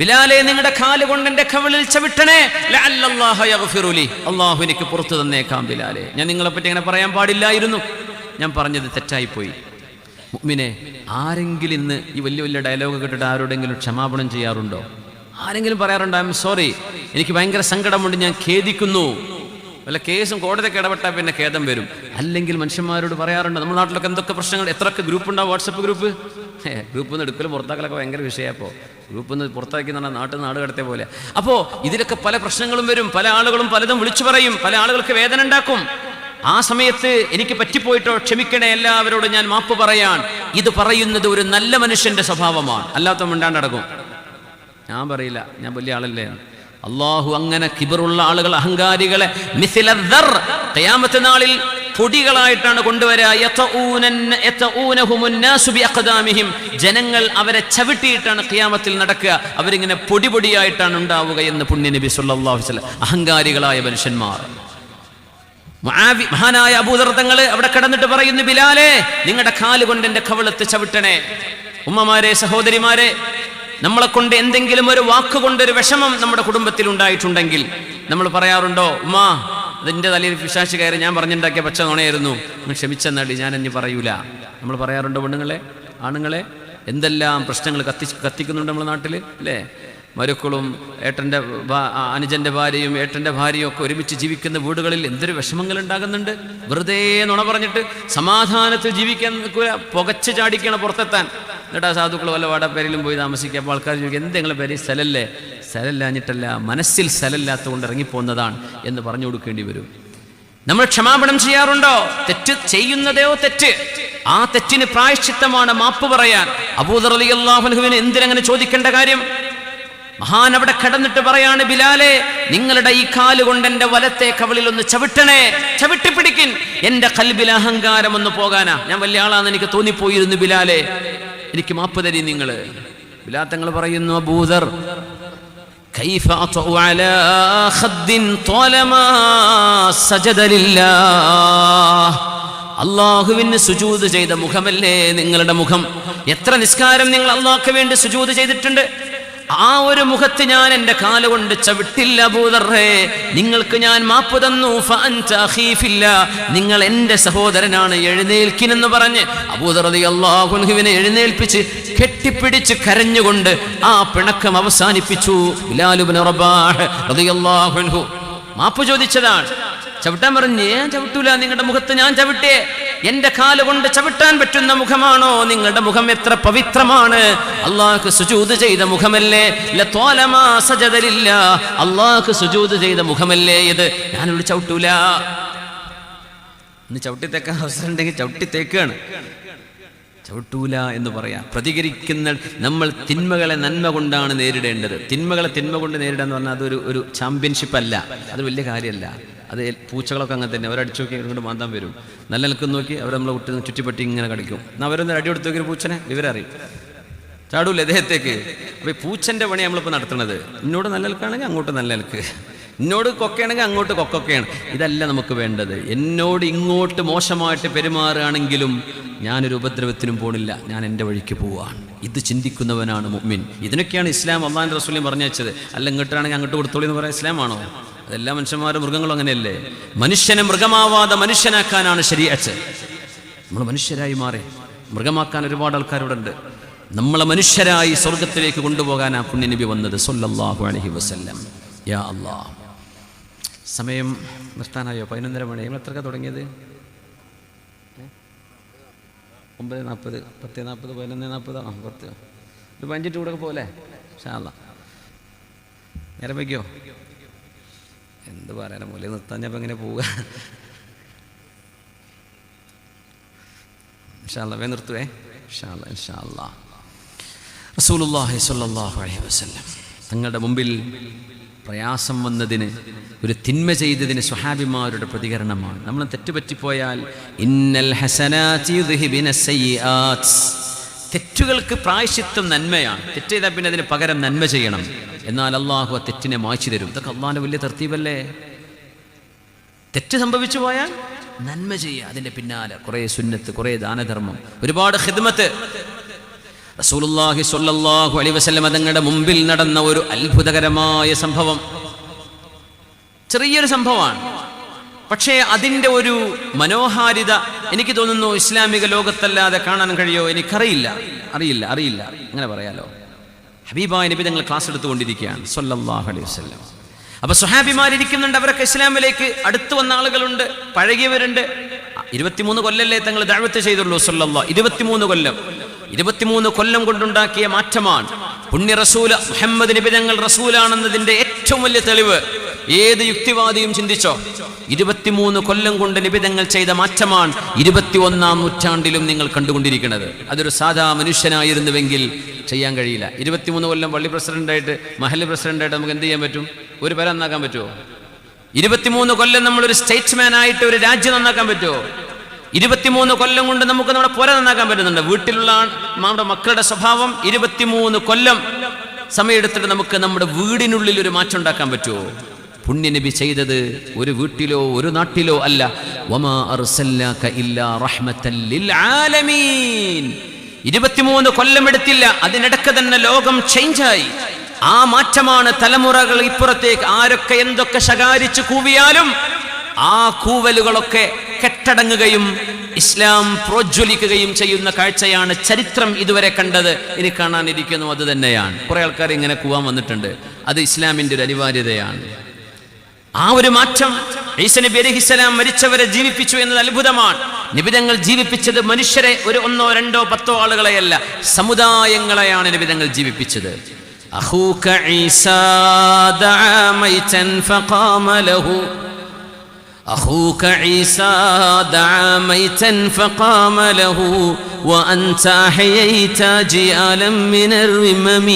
ബിലാലെ, നിങ്ങളുടെ കാല് കൊണ്ട് എന്റെ കവിളിൽ ചവിട്ടണേ. ലഅല്ലല്ലാഹ യഗ്ഫിറുലി, അല്ലാഹു എനിക്ക് പുറത്തു തന്നേക്കാം ബിലാലെ. ഞാൻ നിങ്ങളെ പറ്റി അങ്ങനെ പറയാൻ പാടില്ലായിരുന്നു. ഞാൻ പറഞ്ഞത് തെറ്റായിപ്പോയി. മുഅ്മിനെ, ആരെങ്കിലും ഇന്ന് ഈ വലിയ വലിയ ഡയലോഗ് കേട്ടിട്ട് ആരോടെങ്കിലും ക്ഷമാപണം ചെയ്യാറുണ്ടോ? ആരെങ്കിലും പറയാറുണ്ടോ ഐ എം സോറി, എനിക്ക് ഭയങ്കര സങ്കടമുണ്ട്, ഞാൻ ഖേദിക്കുന്നു? വല്ല കേസും കോടതിയൊക്കെ ഇടപെട്ടാൽ പിന്നെ ഖേദം വരും. അല്ലെങ്കിൽ മനുഷ്യന്മാരോട് പറയാറുണ്ട്. നമ്മുടെ നാട്ടിലൊക്കെ എന്തൊക്കെ പ്രശ്നങ്ങൾ, എത്രയൊക്കെ ഗ്രൂപ്പ് ഉണ്ടാവും, വാട്സപ്പ് ഗ്രൂപ്പ്. ഗ്രൂപ്പിൽ നിന്ന് എടുക്കലും പുറത്താക്കലൊക്കെ ഭയങ്കര വിഷയമാണ്. അപ്പോൾ ഗ്രൂപ്പിൽ നിന്ന് പുറത്താക്കി എന്ന് പറഞ്ഞാൽ നാട് കടത്തിയ പോലെ. അപ്പോൾ ഇതിലൊക്കെ പല പ്രശ്നങ്ങളും വരും. പല ആളുകളും പലതും വിളിച്ചു പറയും, പല ആളുകൾക്ക് വേദന ഉണ്ടാക്കും. ആ സമയത്ത് എനിക്ക് പറ്റിപ്പോയിട്ടോ ക്ഷമിക്കണേ, എല്ലാവരോടും ഞാൻ മാപ്പ് പറയാൻ. ഇത് പറയുന്നത് ഒരു നല്ല മനുഷ്യന്റെ സ്വഭാവമാണ്. അല്ലാത്ത മിണ്ടാണ്ട് നടക്കും. ഞാൻ പറയില്ല, ഞാൻ വലിയ ആളല്ലേ. അള്ളാഹു അങ്ങനെ കിബറുള്ള ആളുകൾ, അഹങ്കാരികളെ ഖിയാമത്ത് നാളിൽ പൊടികളായിട്ടാണ് കൊണ്ടുവരിക. ജനങ്ങൾ അവരെ ചവിട്ടിയിട്ടാണ് ഖിയാമത്തിൽ നടക്കുക. അവരിങ്ങനെ പൊടിയായിട്ടാണ് ഉണ്ടാവുക എന്ന് പുണ്യ നബി സല്ലല്ലാഹു അലൈഹി വസല്ലം. അഹങ്കാരികളായ മനുഷ്യന്മാർ. മഹാനായ അബൂദർ തങ്ങൾ അവിടെ കിടന്നിട്ട് പറയുന്നു, ബിലാലെ, നിങ്ങളുടെ കാലുകൊണ്ട് എന്റെ കവിളത്ത് ചവിട്ടണേ. ഉമ്മമാരെ, സഹോദരിമാരെ, നമ്മളെ കൊണ്ട് എന്തെങ്കിലും ഒരു വാക്കുകൊണ്ടൊരു വിഷമം നമ്മുടെ കുടുംബത്തിൽ ഉണ്ടായിട്ടുണ്ടെങ്കിൽ നമ്മൾ പറയാറുണ്ടോ, ഉമ്മ അതിൻ്റെ തലയിൽ പിശാച് കയറി ഞാൻ പറഞ്ഞുണ്ടാക്കിയ പച്ച നുണയായിരുന്നു, നിങ്ങൾ ക്ഷമിച്ചെന്നാടി, ഞാൻ ഇനി പറയൂല. നമ്മൾ പറയാറുണ്ട് പെണ്ണുങ്ങളെ, ആണുങ്ങളെ, എന്തെല്ലാം പ്രശ്നങ്ങൾ കത്തിക്കുന്നുണ്ട് നമ്മുടെ നാട്ടിൽ അല്ലേ? മരുക്കളും ഏട്ടൻ്റെ അനുജൻ്റെ ഭാര്യയും ഏട്ടൻ്റെ ഭാര്യയും ഒക്കെ ഒരുമിച്ച് ജീവിക്കുന്ന വീടുകളിൽ എന്തൊരു വിഷമങ്ങൾ ഉണ്ടാകുന്നുണ്ട്. വെറുതെ നുണ പറഞ്ഞിട്ട് സമാധാനത്തിൽ ജീവിക്കാൻ പുകച്ച് ചാടിക്കണം പുറത്തെത്താൻ. എന്നിട്ട് ആ സാധുക്കൾ വല്ല വാടപ്പേരിലും പോയി താമസിക്കുക. അപ്പോൾ ആൾക്കാർ ചോദിക്കും, എന്തെങ്കിലും പേര് സ്ഥലല്ലേ? സ്ഥലമില്ലാഞ്ഞിട്ടല്ല, മനസ്സിൽ സ്ഥലമില്ലാത്തതുകൊണ്ട് ഇറങ്ങിപ്പോകുന്നതാണ് എന്ന് പറഞ്ഞു കൊടുക്കേണ്ടി വരും. നമ്മൾ ക്ഷമാപണം ചെയ്യാറുണ്ടോ? തെറ്റ് ചെയ്യുന്നതോ തെറ്റ്, ആ തെറ്റിന് പ്രായശ്ചിത്തമാണ് മാപ്പ് പറയാൻ. അബൂദർ റളിയല്ലാഹു അൻഹുവിനെ എന്തിനങ്ങനെ ചോദിക്കേണ്ട കാര്യം? മഹാൻ അവിടെ കിടന്നിട്ട് പറയാണ്, ബിലാലെ, നിങ്ങളുടെ ഈ കാലുകൊണ്ട് എന്റെ വലത്തെ കവിളിൽ ഒന്ന് ചവിട്ടണേ, ചവിട്ടിപ്പിടിക്കിൻ, എന്റെ ഖൽബിൽ അഹങ്കാരം ഒന്ന് പോകാനാ. ഞാൻ വലിയ ആളാന്ന് എനിക്ക് തോന്നിപ്പോയിരുന്നു ബിലാലെ, എനിക്ക് മാപ്പ് തരി നിങ്ങൾ. ബിലാൽ തങ്ങൾ പറയുന്നു, അബൂദർ, കൈഫ അത്ഉ അലാ ഖദ്ദിൻ ത്വലമാ സജദ ലില്ലാഹ്. അല്ലാഹുവിന് സുജൂദ് ചെയ്ത മുഖമല്ലേ നിങ്ങളുടെ മുഖം? എത്ര നിസ്കാരം നിങ്ങൾ അല്ലാഹുവിന് വേണ്ടി സുജൂദ് ചെയ്തിട്ടുണ്ട്. ആ ഒരു മുഖത്ത് ഞാൻ എൻ്റെ കാലുകൊണ്ട് ചവിട്ടില്ല അബൂദർറേ, നിങ്ങൾക്ക് ഞാൻ മാപ്പ് തന്നു. ഫഅൻത അഖീ ഫില്ലാഹ്, നിങ്ങൾ എൻ്റെ സഹോദരനാണ്, എഴുന്നേൽക്കിനെന്ന് പറഞ്ഞ് അബൂദർ റളിയല്ലാഹു അൻഹുവിനെ എഴുന്നേൽപ്പിച്ച് കെട്ടിപ്പിടിച്ച് കരഞ്ഞുകൊണ്ട് ആ പിണക്കം അവസാനിപ്പിച്ചു. ബിലാൽ ഇബ്നു റബാഹ് റളിയല്ലാഹു അൻഹു മാപ്പ് ചോദിച്ചതാണ്. ചവിട്ടാൻ പറഞ്ഞു, ഞാൻ ചവിട്ടൂല, നിങ്ങളുടെ മുഖത്ത് ഞാൻ ചവിട്ടേ. എന്റെ കാലുകൊണ്ട് ചവിട്ടാൻ പറ്റുന്ന മുഖമാണോ നിങ്ങളുടെ മുഖം? എത്ര പവിത്രമാണ്, അല്ലാഹുക്ക് സുജൂദ് ചെയ്ത മുഖമല്ലേ? ലത്വാലമാ സജദ ലില്ലാഹ്, അല്ലാഹുക്ക് സുജൂദ് ചെയ്ത മുഖമല്ലേ ഇത്? ഞാനിവിടെ ചവിട്ടൂല. ഇന്ന് ചവിട്ടിത്തേക്കാൻ അവസരം ഉണ്ടെങ്കിൽ ചവിട്ടിത്തേക്കാണ്, ചവിട്ടൂല എന്ന് പറയാം. പ്രതികരിക്കുന്ന നമ്മൾ തിന്മകളെ നന്മ കൊണ്ടാണ് നേരിടേണ്ടത്. തിന്മകളെ തിന്മ കൊണ്ട് നേരിടുക എന്ന് പറഞ്ഞാൽ അതൊരു ഒരു ചാമ്പ്യൻഷിപ്പ് അല്ല, അത് വലിയ കാര്യമല്ല. അത് പൂച്ചകളൊക്കെ അങ്ങനെ തന്നെ, അവരടിച്ചു നോക്കി ഇങ്ങോട്ട് മാന്താൻ വരും. നല്ല നിൽക്കുന്ന നോക്കി അവർ നമ്മളെ വിട്ട് ചുറ്റിപ്പറ്റി ഇങ്ങനെ കടിക്കും. എന്നാൽ അവരൊന്ന് അടി കൊടുത്ത് നോക്കിയൊരു പൂച്ചനെ വിവരറിയും, ചാടൂല്ലേ അദ്ദേഹത്തേക്ക്. അപ്പോൾ ഈ പൂച്ചൻ്റെ പണി നമ്മളിപ്പോൾ നടത്തുന്നത്. ഇന്നോട് നല്ല നിൽക്കുകയാണെങ്കിൽ അങ്ങോട്ട് നല്ല നിൽക്ക്, എന്നോട് കൊക്കയാണെങ്കിൽ അങ്ങോട്ട് കൊക്കൊക്കെയാണ്. ഇതല്ല നമുക്ക് വേണ്ടത്. എന്നോട് ഇങ്ങോട്ട് മോശമായിട്ട് പെരുമാറുകയാണെങ്കിലും ഞാനൊരു ഉപദ്രവത്തിനും പോണില്ല, ഞാൻ എൻ്റെ വഴിക്ക് പോവാണ്. ഇത് ചിന്തിക്കുന്നവനാണ് മുഅ്മിൻ. ഇതിനൊക്കെയാണ് ഇസ്ലാം അല്ലാഹുവിൻ്റെ റസൂലും പറഞ്ഞു വെച്ചത്. അല്ല ഇങ്ങോട്ടാണെങ്കിൽ അങ്ങോട്ട് കൊടുത്തോളി എന്ന് പറയാൻ ഇസ്ലാമാണോ? അതെല്ലാ മനുഷ്യന്മാരും മൃഗങ്ങളും അങ്ങനെയല്ലേ? മനുഷ്യനെ മൃഗമാവാതെ മനുഷ്യനാക്കാനാണ് ശരീഅത്ത്. നമ്മൾ മനുഷ്യരായി മാറി. മൃഗമാക്കാൻ ഒരുപാട് ആൾക്കാരിവിടെ ഉണ്ട്. നമ്മളെ മനുഷ്യരായി സ്വർഗത്തിലേക്ക് കൊണ്ടുപോകാനാണ് പുണ്യനബി വന്നത് സല്ലല്ലാഹു അലൈഹി വസല്ലം. യാ അല്ലാഹ്, സമയം നിർത്താനായോ? 11:30 മണി. നിങ്ങൾ എത്രക്കാണ് തുടങ്ങിയത്? 9:40, 10:40, 11:40. ഒരു 5 മിനിറ്റ് കൂടെ പോലെ ഇൻഷാ അല്ലാഹ്. നേരം വയ്ക്കോ? എന്ത് പറയാനാ, മൂല നിർത്താൻ ഞാൻ എങ്ങനെ പോവുക? ഇൻഷാ അല്ലാഹ് വേഗം നിർത്തുവേ. ഇൻഷാ അല്ലാഹ്, ഇൻഷാ അല്ലാഹ്. റസൂലുള്ളാഹി സ്വല്ലല്ലാഹു അലൈഹി വസല്ലം തങ്ങളുടെ മുമ്പിൽ പ്രയാസം വന്നതിന്, ഒരു തിന്മ ചെയ്തതിന് സ്വഹാബിമാരുടെ പ്രതികരണമാണ്. നമ്മൾ തെറ്റുപറ്റിപ്പോയാൽ ഇന്നൽ ഹസനാതി യുദ്ഹിബിന സയ്യിആത്ത്, തെറ്റുകൾക്ക് പ്രായശ്ചിത്തം നന്മയാണ്. തെറ്റ് ചെയ്താൽ പിന്നെ അതിന് പകരം നന്മ ചെയ്യണം. എന്നാൽ അള്ളാഹു ആ തെറ്റിനെ മായ്ച്ചു തരും. ഇതൊക്കെ അള്ളാഹിൻ്റെ വലിയ തർത്തീബല്ലേ? തെറ്റ് സംഭവിച്ചു പോയാൽ നന്മ ചെയ്യുക, അതിൻ്റെ പിന്നാലെ കുറേ സുന്നത്ത്, കുറേ ദാനധർമ്മം, ഒരുപാട് ഖിദ്മത്ത്. റസൂലുള്ളാഹി സ്വല്ലല്ലാഹു അലൈഹി വസല്ലം തങ്ങളുടെ മുമ്പിൽ നടന്ന ഒരു അത്ഭുതകരമായ സംഭവം, ചെറിയൊരു സംഭവമാണ്, പക്ഷേ അതിൻ്റെ ഒരു മനോഹാരിത എനിക്ക് തോന്നുന്നു ഇസ്ലാമിക ലോകത്തല്ലാതെ കാണാൻ കഴിയോ? എനിക്കറിയില്ല, അറിയില്ല അങ്ങനെ പറയാലോ. ഹബീബായ നബി തങ്ങൾ ക്ലാസ് എടുത്തുകൊണ്ടിരിക്കുകയാണ് സ്വല്ലല്ലാഹു അലൈഹി വസല്ലം. അപ്പൊ സ്വഹാബിമാരിയ്ക്കുന്നുണ്ട്, അവരൊക്കെ ഇസ്ലാമിലേക്ക് അടുത്തു വന്ന ആളുകളുണ്ട്, പഴകിയവരുണ്ട്. 23 കൊല്ലല്ലേ തങ്ങൾ ദഅവത്ത് ചെയ്തുള്ളൂ സ്വല്ലല്ലാഹു. 23 കൊല്ലം കൊണ്ടുണ്ടാക്കിയ മാറ്റമാണ്. പുണ്യ റസൂൽ മുഹമ്മദ് നബി തങ്ങൾ റസൂലാണെന്നതിന്റെ ഏറ്റവും വലിയ തെളിവ് ഏത് യുക്തിവാദിയും ചിന്തിച്ചോ. 23 കൊല്ലം കൊണ്ട് നബി തങ്ങൾ ചെയ്ത മാറ്റമാണ് 21-ാം നൂറ്റാണ്ടിലും നിങ്ങൾ കണ്ടുകൊണ്ടിരിക്കുന്നത്. അതൊരു സാധാ മനുഷ്യനായിരുന്നുവെങ്കിൽ ചെയ്യാൻ കഴിയില്ല. 23 കൊല്ലം പള്ളി പ്രസിഡന്റായിട്ട്, മഹല്ല് പ്രസിഡന്റായിട്ട് നമുക്ക് എന്ത് ചെയ്യാൻ പറ്റും? ഒരു പേര നന്നാക്കാൻ പറ്റുമോ? 23 കൊല്ലം നമ്മളൊരു സ്റ്റേറ്റ്സ്മാൻ ആയിട്ട് ഒരു രാജ്യം നന്നാക്കാൻ പറ്റുമോ? 23 കൊല്ലം കൊണ്ട് നമുക്ക് നമ്മുടെ പുര നന്നാക്കാൻ പറ്റുന്നുണ്ട്. വീട്ടിലുള്ള നമ്മുടെ മക്കളുടെ സ്വഭാവം 23 കൊല്ലം സമയമെടുത്തിട്ട് നമുക്ക് നമ്മുടെ വീടിനുള്ളിൽ ഒരു മാറ്റം ഉണ്ടാക്കാൻ പറ്റുമോ? പുണ്യനബി ചെയ്തത് ഒരു വീട്ടിലോ ഒരു നാട്ടിലോ അല്ല. വമാ അർസൽനാക ഇല്ലാ റഹ്മത്തൻ ലിൽ ആലമീൻ. 23 കൊല്ലം എടുത്തില്ല, അതിനിടക്ക് തന്നെ ലോകം ചേഞ്ചായി. ആ മാറ്റമാണ് തലമുറകൾ ഇപ്പുറത്തേക്ക് ആരൊക്കെ എന്തൊക്കെ ശകാരിച്ചു കൂവിയാലും ആ കൂവലുകളൊക്കെ കെട്ടടങ്ങുകയും ഇസ്ലാം പ്രോജ്വലിക്കുകയും ചെയ്യുന്ന കാഴ്ചയാണ് ചരിത്രം ഇതുവരെ കണ്ടത്. ഇനി കാണാനിരിക്കുന്നു അത് തന്നെയാണ്. കുറെ ആൾക്കാർ ഇങ്ങനെ കൂവാൻ വന്നിട്ടുണ്ട്. അത് ഇസ്ലാമിന്റെ ഒരു അനിവാര്യതയാണ്. ആ ഒരു മാറ്റം ഈസാ നബി അലൈഹിസ്സലാം മരിച്ചവരെ ജീവിപ്പിച്ചു എന്നത് അത്ഭുതമാണ്. നബിതങ്ങൾ ജീവിപ്പിച്ചത് മനുഷ്യരെ ഒരു 1, 2, 10 ആളുകളെയല്ല, സമുദായങ്ങളെയാണ് നബിതങ്ങൾ ജീവിപ്പിച്ചത്. അഖൂക ഈസാ ദഅ മൈതൻ ഫഖാമ ലഹു أخوك عيسى دعا ميتا فقام له وأنت أحييت جيالا من الرمم.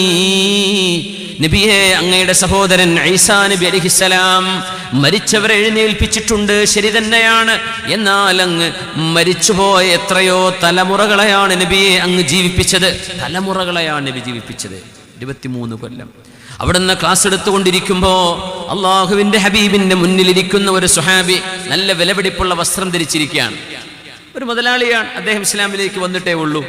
നബിയെ, അങ്ങയുടെ സഹോദരൻ ഈസാ നബി അലൈഹിസ്സലാം മരിച്ചവരെ എഴുന്നേൽപ്പിച്ചിട്ടുണ്ട്, ശരി തന്നെയാണ്. എന്നാൽ അങ്ങ് മരിച്ചുപോയ എത്രയോ തലമുറകളെയാണ് നബിയെ അങ്ങ് ജീവിപ്പിച്ചത്. തലമുറകളെയാണ് നബി ജീവിപ്പിച്ചത്. 23 കൊല്ലം അവിടുന്ന് ക്ലാസ് എടുത്തുകൊണ്ടിരിക്കുമ്പോൾ അള്ളാഹുവിൻ്റെ ഹബീബിൻ്റെ മുന്നിലിരിക്കുന്ന ഒരു സുഹാബി നല്ല വിലപിടിപ്പുള്ള വസ്ത്രം ധരിച്ചിരിക്കുകയാണ്. ഒരു മുതലാളിയാണ്, അദ്ദേഹം ഇസ്ലാമിലേക്ക് വന്നിട്ടേ ഉള്ളൂ.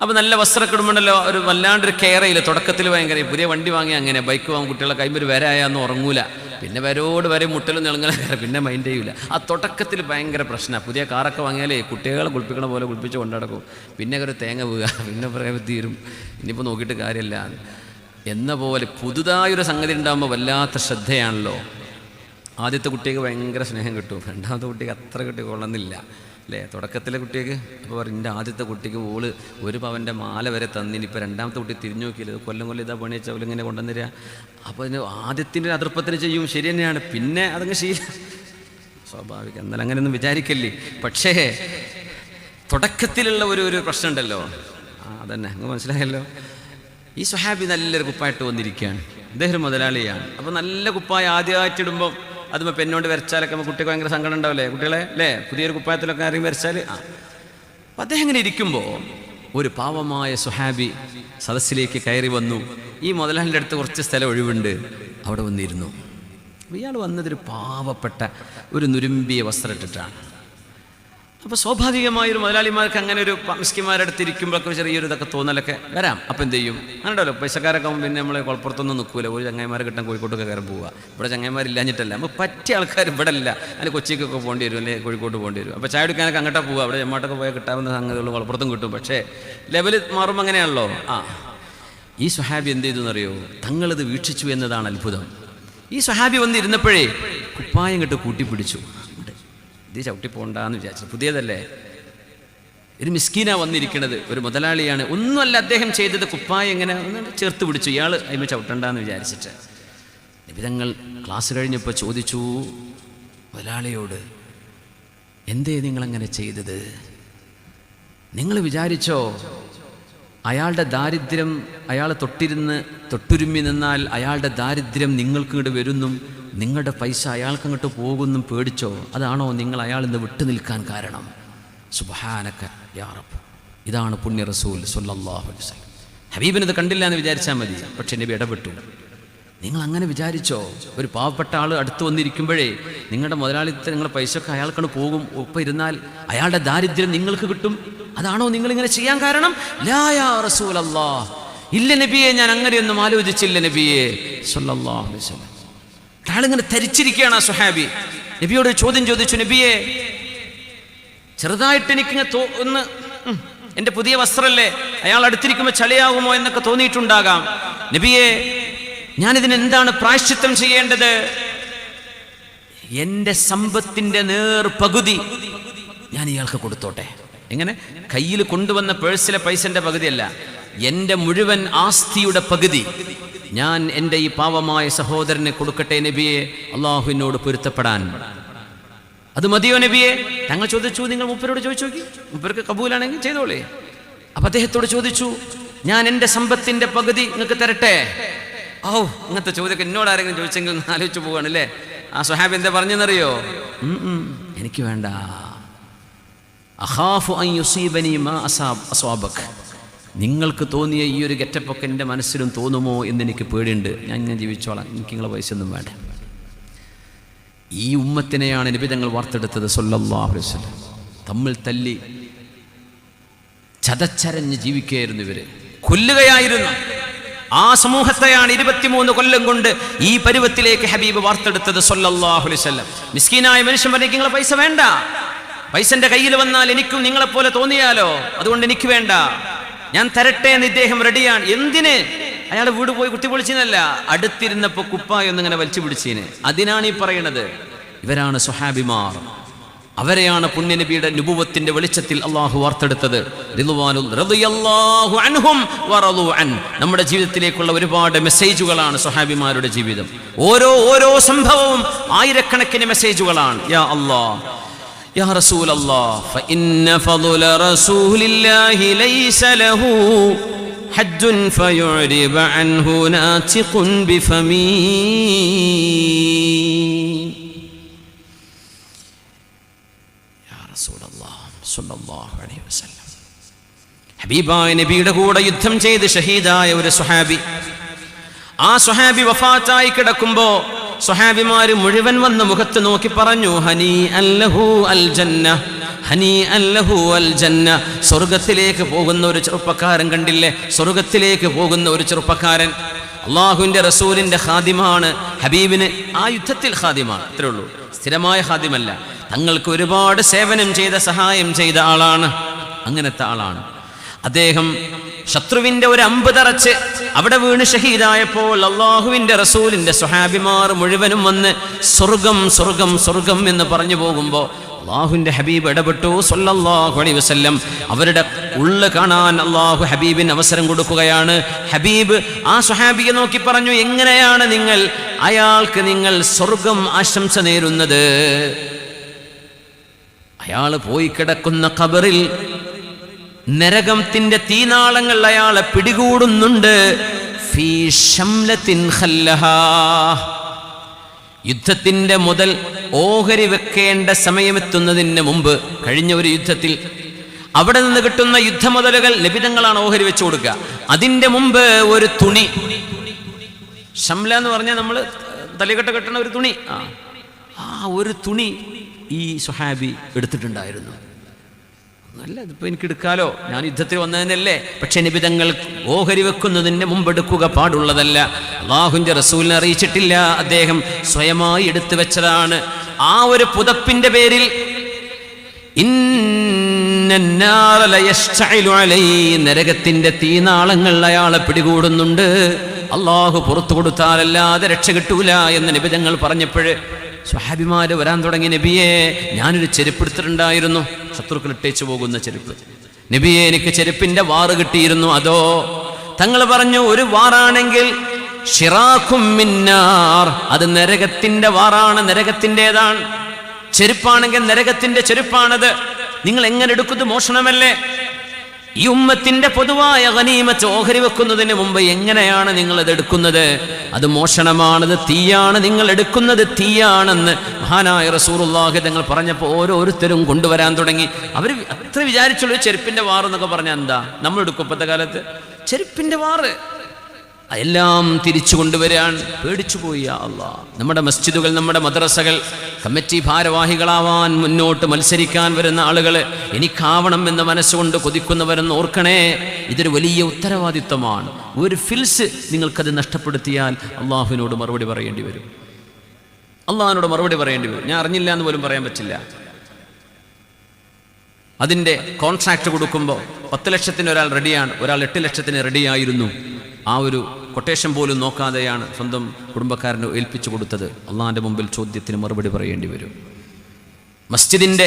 അപ്പോൾ നല്ല വസ്ത്രമൊക്കെ ഇടുമ്പോണ്ടല്ലോ ഒരു വല്ലാണ്ടൊരു കെയറയില്ല. തുടക്കത്തിൽ ഭയങ്കര, പുതിയ വണ്ടി വാങ്ങി അങ്ങനെ ബൈക്ക് വാങ്ങും, കുട്ടികളെ കൈമ്പൊരു വരായാന്ന് ഉറങ്ങൂല, പിന്നെ വരോട് വരെ മുട്ടലും നിളങ്ങല, പിന്നെ മൈൻഡ് ചെയ്യൂല. ആ തുടക്കത്തിൽ ഭയങ്കര പ്രശ്നമാണ്. പുതിയ കാറൊക്കെ വാങ്ങിയാലേ കുട്ടികളെ കുളിപ്പിക്കണ പോലെ കുളിപ്പിച്ച് കൊണ്ടടക്കും, പിന്നെ ഒരു തേങ്ങ വീഴുക, പിന്നെ പറയാൻ തീരും, ഇനിയിപ്പോൾ നോക്കിയിട്ട് കാര്യമില്ല എന്ന പോലെ പുതുതായൊരു സംഗതി ഉണ്ടാകുമ്പോൾ വല്ലാത്ത ശ്രദ്ധയാണല്ലോ. ആദ്യത്തെ കുട്ടിക്ക് ഭയങ്കര സ്നേഹം കിട്ടും, രണ്ടാമത്തെ കുട്ടിക്ക് അത്ര കിട്ടി കൊള്ളുന്നില്ല അല്ലേ. തുടക്കത്തിലെ കുട്ടിക്ക് അപ്പോൾ പറയും, എൻ്റെ ആദ്യത്തെ കുട്ടിക്ക് ഓള് 1 പവൻ്റെ മാല വരെ തന്നിനി, ഇപ്പോൾ രണ്ടാമത്തെ കുട്ടി തിരിഞ്ഞു നോക്കിയില്ല, കൊല്ലം ഇതാ പണി വെച്ചാൽ അവളിങ്ങനെ കൊണ്ടുവന്നിരിക. അപ്പോൾ അതിന് ആദ്യത്തിൻ്റെ അതൃപ്പത്തിന് ചെയ്യും, ശരി തന്നെയാണ്, പിന്നെ അതങ്ങ് ശീലം സ്വാഭാവികം. എന്നാലും അങ്ങനെയൊന്നും വിചാരിക്കല്ലേ. പക്ഷേ തുടക്കത്തിലുള്ള ഒരു പ്രശ്നമുണ്ടല്ലോ, അതന്നെ അങ്ങ് മനസ്സിലായല്ലോ. ഈ സ്വഹാബി നല്ലൊരു കുപ്പായിട്ട് വന്നിരിക്കുകയാണ്, അദ്ദേഹം മുതലാളിയാണ്. അപ്പോൾ നല്ല കുപ്പായ ആദ്യമായിട്ടിടുമ്പോൾ അതുമ്പോൾ പെണ്ണോണ്ട് വരച്ചാലൊക്കെ നമ്മൾ കുട്ടിക്ക് ഭയങ്കര സങ്കടം ഉണ്ടാവില്ലേ കുട്ടികളെ അല്ലേ, പുതിയൊരു കുപ്പായത്തിലൊക്കെ ആരെങ്കിലും വരച്ചാൽ. അപ്പം അദ്ദേഹം ഇങ്ങനെ ഇരിക്കുമ്പോൾ ഒരു പാവമായ സ്വഹാബി സദസ്സിലേക്ക് കയറി വന്നു. ഈ മുതലാളിൻ്റെ അടുത്ത് കുറച്ച് സ്ഥലം ഒഴിവുണ്ട്, അവിടെ വന്നിരുന്നു. ഇയാൾ വന്നതൊരു പാവപ്പെട്ട ഒരു നുരുമ്പിയ വസ്ത്രം ഇട്ടിട്ടാണ്. അപ്പോൾ സ്വാഭാവികമായൊരു മുതലാളിമാർക്ക് അങ്ങനെ ഒരു മിസ്കിമാരുടെ അടുത്ത് ഇരിക്കുമ്പോഴൊക്കെ ചെറിയൊരു ഇതൊക്കെ തോന്നലൊക്കെ വരാം. അപ്പം എന്ത് ചെയ്യും, അങ്ങനെയുണ്ടല്ലോ പൈസക്കാരൊക്കെ ആകുമ്പോൾ പിന്നെ നമ്മൾ കുഴപ്പത്തൊന്നും നിൽക്കൂല, ഒരു ചങ്ങായിമാരെ കിട്ടാൻ കോഴിക്കോട്ടൊക്കെ കയറി പോവുക. ഇവിടെ ചങ്ങായിമാരില്ലാഞ്ഞിട്ടല്ല, നമുക്ക് പറ്റിയ ആൾക്കാർ ഇവിടെ അല്ല, അതിന് കൊച്ചിക്കൊക്കെ പോകേണ്ടി വരും, അല്ലെങ്കിൽ കോഴിക്കോട്ട് പോകേണ്ടി വരും. അപ്പോൾ ചായ എടുക്കാനൊക്കെ അങ്ങോട്ടാണ് പോവുക, അവിടെ ജമ്മാട്ടൊക്കെ പോയാൽ കിട്ടാവുന്ന സംഗതികൾ കുഴപ്പത്തും കിട്ടും. പക്ഷേ ലെവൽ മാറുമ്പോൾ അങ്ങനെയാണല്ലോ. ഈ സ്വഹാബി എന്ത് ചെയ്തു എന്നറിയോ, തങ്ങളിത് വീക്ഷിച്ചു എന്നതാണ് അത്ഭുതം. ഈ സ്വഹാബി വന്നിരുന്നപ്പോഴേ കുപ്പായം കെട്ട് കൂട്ടിപ്പിടിച്ചു. ഇത് ചവിട്ടി പോകണ്ടെന്ന് വിചാരിച്ചു, പുതിയതല്ലേ. ഒരു മിസ്കീനാണ് വന്നിരിക്കുന്നത്, ഒരു മുതലാളിയാണ്, ഒന്നുമല്ല അദ്ദേഹം ചെയ്തത്. കുപ്പായം ഇങ്ങനെ ഒന്ന് ചേർത്ത് പിടിച്ചു, ഇയാൾ അതിന് ചവിട്ടണ്ടെന്ന് വിചാരിച്ചിട്ട്. നിബിധങ്ങൾ ക്ലാസ് കഴിഞ്ഞപ്പോൾ ചോദിച്ചു മുതലാളിയോട്, എന്തേ നിങ്ങളങ്ങനെ ചെയ്തത്? നിങ്ങൾ വിചാരിച്ചോ അയാളുടെ ദാരിദ്ര്യം, അയാൾ തൊട്ടുരുമ്മി നിന്നാൽ അയാളുടെ ദാരിദ്ര്യം നിങ്ങൾക്ക് ഇങ്ങോട്ട് വരുന്നും നിങ്ങളുടെ പൈസ അയാൾക്കങ്ങോട്ട് പോകുന്നും പേടിച്ചോ? അതാണോ നിങ്ങൾ അയാൾ ഇന്ന് വിട്ടു നിൽക്കാൻ കാരണം? സുബ്ഹാനക യാ റബ്ബ്. ഇതാണ് പുണ്യ റസൂൽ സ്വല്ലല്ലാഹു അലൈഹി വസല്ലം. ഹബീബിനത് കണ്ടില്ല എന്ന് വിചാരിച്ചാൽ മതി, പക്ഷെ നബി ഇടപെട്ടു. നിങ്ങൾ അങ്ങനെ വിചാരിച്ചോ? ഒരു പാവപ്പെട്ട ആൾ അടുത്ത് വന്നിരിക്കുമ്പോഴേ നിങ്ങളുടെ മുതലാളിത്തെ നിങ്ങളുടെ പൈസയൊക്കെ അയാൾക്കാണ് പോകും, ഒപ്പം ഇരുന്നാൽ അയാളുടെ ദാരിദ്ര്യം നിങ്ങൾക്ക് കിട്ടും, അതാണോ നിങ്ങളിങ്ങനെ ചെയ്യാൻ കാരണം? ലാ യാ റസൂലല്ലാഹ്, ഇല്ല നബിയെ, ഞാൻ അങ്ങനെയൊന്നും ആലോചിച്ചില്ല നബിയെ സ്വല്ലല്ലാഹു അലൈഹി വസല്ലം. ആളിങ്ങനെ ധരിച്ചിരിക്കുകയാണ് ആ സുഹാബി. നബിയോട് ചോദ്യം ചോദിച്ചു, നബിയെ ചെറുതായിട്ട് എനിക്കിങ്ങനെ ഒന്ന് എൻ്റെ പുതിയ വസ്ത്രമല്ലേ, അയാൾ അടുത്തിരിക്കുമ്പോൾ ചളിയാകുമോ എന്നൊക്കെ തോന്നിയിട്ടുണ്ടാകാം. നബിയെ, ഞാനിതിന് എന്താണ് പ്രായശ്ചിത്തം ചെയ്യേണ്ടത്? എൻ്റെ സമ്പത്തിൻ്റെ പകുതി ഞാൻ ഇയാൾക്ക് കൊടുത്തോട്ടെ. എങ്ങനെ? കയ്യിൽ കൊണ്ടുവന്ന പേഴ്സിലെ പൈസൻ്റെ പകുതിയല്ല, എൻ്റെ മുഴുവൻ ആസ്തിയുടെ പകുതി ഞാൻ എൻ്റെ ഈ പാവമായ സഹോദരനെ കൊടുക്കട്ടെ നബിയെ, അള്ളാഹുവിനോട് പൊരുത്തപ്പെടാൻ. അത് മതിയോ നബിയെ? തങ്ങൾ ചോദിച്ചു, നിങ്ങൾ മൂപ്പരോട് ചോദിച്ചു നോക്കി, മൂപ്പർക്ക് കബൂലാണെങ്കിൽ ചെയ്തോളേ. അപ്പം അദ്ദേഹത്തോട് ചോദിച്ചു, ഞാൻ എൻ്റെ സമ്പത്തിൻ്റെ പകുതി നിങ്ങൾക്ക് തരട്ടെ? ഇങ്ങനത്തെ ചോദ്യമൊക്കെ എന്നോട് ആരെങ്കിലും ചോദിച്ചെങ്കിൽ ആലോചിച്ച് പോവാണല്ലേ. ആ സ്വഹാബി എന്താ പറഞ്ഞെന്നറിയോ? എനിക്ക് വേണ്ട. അഖാഫു അൻ യുസീബനി മാ അസ്വാബക്. നിങ്ങൾക്ക് തോന്നിയ ഈ ഒരു ഗെറ്റപ്പൊക്കെ എൻ്റെ മനസ്സിലും തോന്നുമോ എന്നെനിക്ക് പേടിയുണ്ട്. ഞാൻ ജീവിച്ചോളാം, എനിക്ക് നിങ്ങളെ പൈസ ഒന്നും വേണ്ട. ഈ ഉമ്മത്തിനെയാണ് നബി തങ്ങൾ വാർത്തെടുത്തത് സ്വല്ലല്ലാഹു അലൈഹി വസല്ലം. തമ്മിൽ തല്ലി ചതച്ചരഞ്ഞ് ജീവിക്കുകയായിരുന്നു, ഇവര് കൊല്ലുകയായിരുന്നു. ആ സമൂഹത്തെയാണ് 23 കൊല്ലം കൊണ്ട് ഈ പരുവത്തിലേക്ക് ഹബീബ് വാർത്തെടുത്തത് സല്ലല്ലാഹു അലൈഹി വസല്ലം. മിസ്കീനായ മനുഷ്യൻ പറഞ്ഞു, നിങ്ങളെ പൈസ വേണ്ട, പൈസ എൻ്റെ കയ്യിൽ വന്നാൽ എനിക്കും നിങ്ങളെപ്പോലെ തോന്നിയാലോ, അതുകൊണ്ട് എനിക്ക് വേണ്ട, ഞാൻ തരട്ടെ എന്ന് ഇദ്ദേഹം റെഡിയാണ്. എന്തിന്? അയാളുടെ വീട് പോയി കുത്തിപ്പൊളിച്ചെന്നല്ല, അടുത്തിരുന്നപ്പോൾ കുപ്പായൊന്നിങ്ങനെ വലിച്ചു പിടിച്ചതിന്. അതിനാണ് ഈ പറയുന്നത്. ഇവരാണ് സ്വഹാബിമാർ. അവരെയാണ് പുണ്യനബിയുടെ നുബുവത്തിന്റെ വെളിച്ചത്തിൽ അള്ളാഹു വാർത്തെടുത്തത്. റളിയല്ലാഹു അൻഹും വറളു അൻ. നമ്മുടെ ജീവിതത്തിലേക്കുള്ള ഒരുപാട് മെസ്സേജുകളാണ് സ്വഹാബിമാരുടെ ജീവിതം. ഓരോ സംഭവവും ആയിരക്കണക്കിന് മെസ്സേജുകളാണ്. യാ അല്ലാഹ്, യാ റസൂലല്ലാഹ്, ഫഇന്ന ഫളല റസൂലില്ലാഹി ലൈസ ലഹു ഹജ്ജുൻ ഫയുരിബ അൻഹു നാതിഖുൻ ബിഫമീ. ഹബീബായ നബിയുടെ കൂടെ യുദ്ധം ചെയ്ത് ഷഹീദായ ഒരു സ്വഹാബി, ആ സ്വഹാബി വഫാത്തായി കിടക്കുമ്പോ സ്വഹാബിമാര് മുഴുവൻ വന്ന് മുഖത്ത് നോക്കി പറഞ്ഞു, ഹനീ അല്ലഹു അൽ ജന്ന, ഹനീ അല്ലഹു അൽ ജന്ന. സ്വർഗത്തിലേക്ക് പോകുന്ന ഒരു ചെറുപ്പക്കാരൻ കണ്ടില്ലേ, സ്വർഗത്തിലേക്ക് പോകുന്ന ഒരു ചെറുപ്പക്കാരൻ. അള്ളാഹുവിന്റെ റസൂലിന്റെ ഖാദിമാണ്. ഹബീബിന് ആ യുദ്ധത്തിൽ ഖാദിമാണ്, അത്രേ ഉള്ളൂ, സ്ഥിരമായ ഖാദിമല്ല. തങ്ങൾക്ക് ഒരുപാട് സേവനം ചെയ്ത, സഹായം ചെയ്ത ആളാണ്. അങ്ങനത്തെ ആളാണ് അദ്ദേഹം. ശത്രുവിന്റെ ഒരു അമ്പ് തറച്ച് അവിടെ വീണ് ഷഹീദായപ്പോൾ അള്ളാഹുവിന്റെ റസൂലിന്റെ സ്വഹാബിമാർ മുഴുവനും വന്ന് സ്വർഗം സ്വർഗം സ്വർഗം എന്ന് പറഞ്ഞു പോകുമ്പോൾ അള്ളാഹുവിന്റെ ഹബീബ് ഇടപെട്ടു സല്ലല്ലാഹു അലൈഹി വസല്ലം. അവരുടെ ഉള്ളു കാണാൻ അള്ളാഹു ഹബീബിന് അവസരം കൊടുക്കുകയാണ്. ഹബീബ് ആ സ്വഹാബിയെ നോക്കി പറഞ്ഞു, എങ്ങനെയാണ് അയാൾക്ക് നിങ്ങൾ സ്വർഗം ആശംസ നേരുന്നത്? അയാൾ പോയി കിടക്കുന്ന ഖബറിൽ നരകത്തിന്റെ തീനാളങ്ങൾ അയാളെ പിടികൂടുന്നുണ്ട്. ഫീ ശംലത്തിൻ ഖല്ലഹാ. യുദ്ധത്തിന്റെ മുതൽ ഓഹരി വെക്കേണ്ട സമയമെത്തുന്നതിന് മുമ്പ് കഴിഞ്ഞ ഒരു യുദ്ധത്തിൽ അവിടെ നിന്ന് കിട്ടുന്ന യുദ്ധമുതലുകൾ ലഭിതങ്ങളാണ് ഓഹരി വെച്ചു കൊടുക്കുക. അതിന്റെ മുമ്പ് ഒരു തുണി, ശംല എന്ന് പറഞ്ഞാൽ നമ്മൾ തലകെട്ട കെട്ടണ ഒരു തുണി, ആ ഒരു തുണി ഈ സ്വഹാബി എടുത്തിട്ടുണ്ടായിരുന്നു. നല്ല, ഇതിപ്പോൾ എനിക്ക് എടുക്കാലോ, ഞാൻ യുദ്ധത്തിൽ വന്നതിനല്ലേ. പക്ഷെ നിബിതങ്ങൾ ഓഹരി വെക്കുന്നതിന് മുമ്പ് എടുക്കുക പാടുള്ളതല്ല. അള്ളാഹുവിന്റെ റസൂലിനെ അറിയിച്ചിട്ടില്ല, അദ്ദേഹം സ്വയമായി എടുത്തു വെച്ചതാണ്. ആ ഒരു പുതപ്പിന്റെ പേരിൽ നരകത്തിന്റെ തീനാളങ്ങൾ അയാളെ പിടികൂടുന്നുണ്ട്. അള്ളാഹു പുറത്തു കൊടുത്താലല്ലാതെ രക്ഷ കിട്ടൂല എന്ന് നിബിതങ്ങൾ പറഞ്ഞപ്പോഴ് സ്വഹാബിമാര് വരാൻ തുടങ്ങി. നബിയെ, ഞാനൊരു ചെരുപ്പ് എടുത്തിട്ടുണ്ടായിരുന്നു, ശത്രുക്കൾ ഇട്ടേച്ചു പോകുന്ന ചെരുപ്പ്. നബിയെ, എനിക്ക് ചെരുപ്പിന്റെ വാറ് കിട്ടിയിരുന്നു. അതോ? തങ്ങൾ പറഞ്ഞു, ഒരു വാറാണെങ്കിൽ ശിറാഖും മിന്നാർ, അത് നരകത്തിന്റെ വാറാണ്, നരകത്തിൻ്റെതാണ്. ചെരുപ്പാണെങ്കിൽ നരകത്തിന്റെ ചെരുപ്പാണത്. നിങ്ങൾ എങ്ങനെ എടുക്കുന്നത്? മോഷണമല്ലേ? ഈ ഉമ്മത്തിന്റെ പൊതുവായ ഗനീമത്ത് ഓഹരി വെക്കുന്നതിന് മുമ്പ് എങ്ങനെയാണ് നിങ്ങൾ അത് എടുക്കുന്നത്? അത് മോഷണമാണത്, തീയാണ്. നിങ്ങൾ എടുക്കുന്നത് തീയാണെന്ന് മഹാനായ റസൂലുള്ളാഹി തങ്ങൾ പറഞ്ഞപ്പോൾ ഓരോരുത്തരും കൊണ്ടുവരാൻ തുടങ്ങി. അവർ അത്ര വിചാരിച്ചുള്ളൂ, ചെരുപ്പിന്റെ വാറ് എന്നൊക്കെ പറഞ്ഞാൽ എന്താ? നമ്മൾ എടുക്കും ഇപ്പോഴത്തെ കാലത്ത് ചെരുപ്പിന്റെ വാറ്. എല്ലാം തിരിച്ചു കൊണ്ടുവരാൻ പേടിച്ചു പോയി. അല്ലാഹ്, നമ്മുടെ മസ്ജിദുകൾ, നമ്മുടെ മദ്രസകൾ, കമ്മിറ്റി ഭാരവാഹികളാവാൻ മുന്നോട്ട് മത്സരിക്കാൻ വരുന്ന ആളുകൾ എനിക്കാവണം എന്ന മനസ്സുകൊണ്ട് കൊതിക്കുന്നവരെന്ന് ഓർക്കണേ, ഇതൊരു വലിയ ഉത്തരവാദിത്വമാണ്. ഒരു ഫിൽസ് നിങ്ങൾക്കത് നഷ്ടപ്പെടുത്തിയാൽ അള്ളാഹുവിനോട് മറുപടി പറയേണ്ടി വരും. അള്ളാഹിനോട് മറുപടി പറയേണ്ടി വരും. ഞാൻ അറിഞ്ഞില്ല എന്ന് പോലും പറയാൻ പറ്റില്ല. അതിൻ്റെ കോൺട്രാക്ട് കൊടുക്കുമ്പോൾ 10 ലക്ഷത്തിന് ഒരാൾ റെഡിയാണ്, ഒരാൾ 8 ലക്ഷത്തിന് റെഡിയായിരുന്നു. ആ ഒരു കൊട്ടേഷൻ പോലും നോക്കാതെയാണ് സ്വന്തം കുടുംബക്കാരന് ഏൽപ്പിച്ചു കൊടുത്തത്. അള്ളാഹിൻ്റെ മുമ്പിൽ ചോദ്യത്തിന് മറുപടി പറയേണ്ടി വരും. മസ്ജിദിൻ്റെ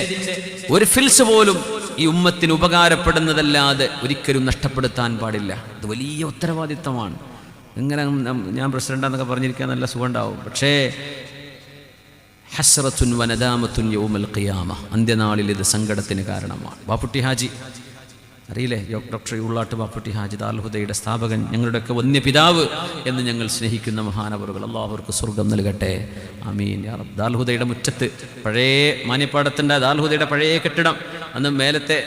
ഒരു ഫിൽസ് പോലും ഈ ഉമ്മത്തിന് ഉപകാരപ്പെടുന്നതല്ലാതെ ഒരിക്കലും നഷ്ടപ്പെടുത്താൻ പാടില്ല. ഇത് വലിയ ഉത്തരവാദിത്തമാണ്. എങ്ങനെ ഞാൻ പ്രസിഡന്റാന്നൊക്കെ പറഞ്ഞിരിക്കാൻ നല്ല സുഖം ഉണ്ടാവും. പക്ഷേ ഹസ്റത്തുൻ വനദാമത്തുൻ യൗമൽ ഖിയാമ, അന്ത്യനാളിൽ ഇത് സങ്കടത്തിന് കാരണമാണ്. ബാപ്പുട്ടി ഹാജി അറിയില്ലേ, ഡോക്ടർ ഉള്ളാട്ട് ബാപ്പുട്ടി ഹാജി, ദാറുൽ ഹുദയുടെ സ്ഥാപകൻ, ഞങ്ങളുടെയൊക്കെ വന്യ പിതാവ് എന്ന് ഞങ്ങൾ സ്നേഹിക്കുന്ന മഹാനവറുകൾ, അള്ളാഹുവർക്ക് സ്വർഗം നൽകട്ടെ, ആമീൻ യാ റബ്ബ്. ദാറുൽ ഹുദയുടെ മുറ്റത്ത് പഴയ മാനിപ്പാടത്തിൻ്റെ ദാറുൽ ഹുദയുടെ പഴയ കെട്ടിടം, അന്ന് മേലത്തെ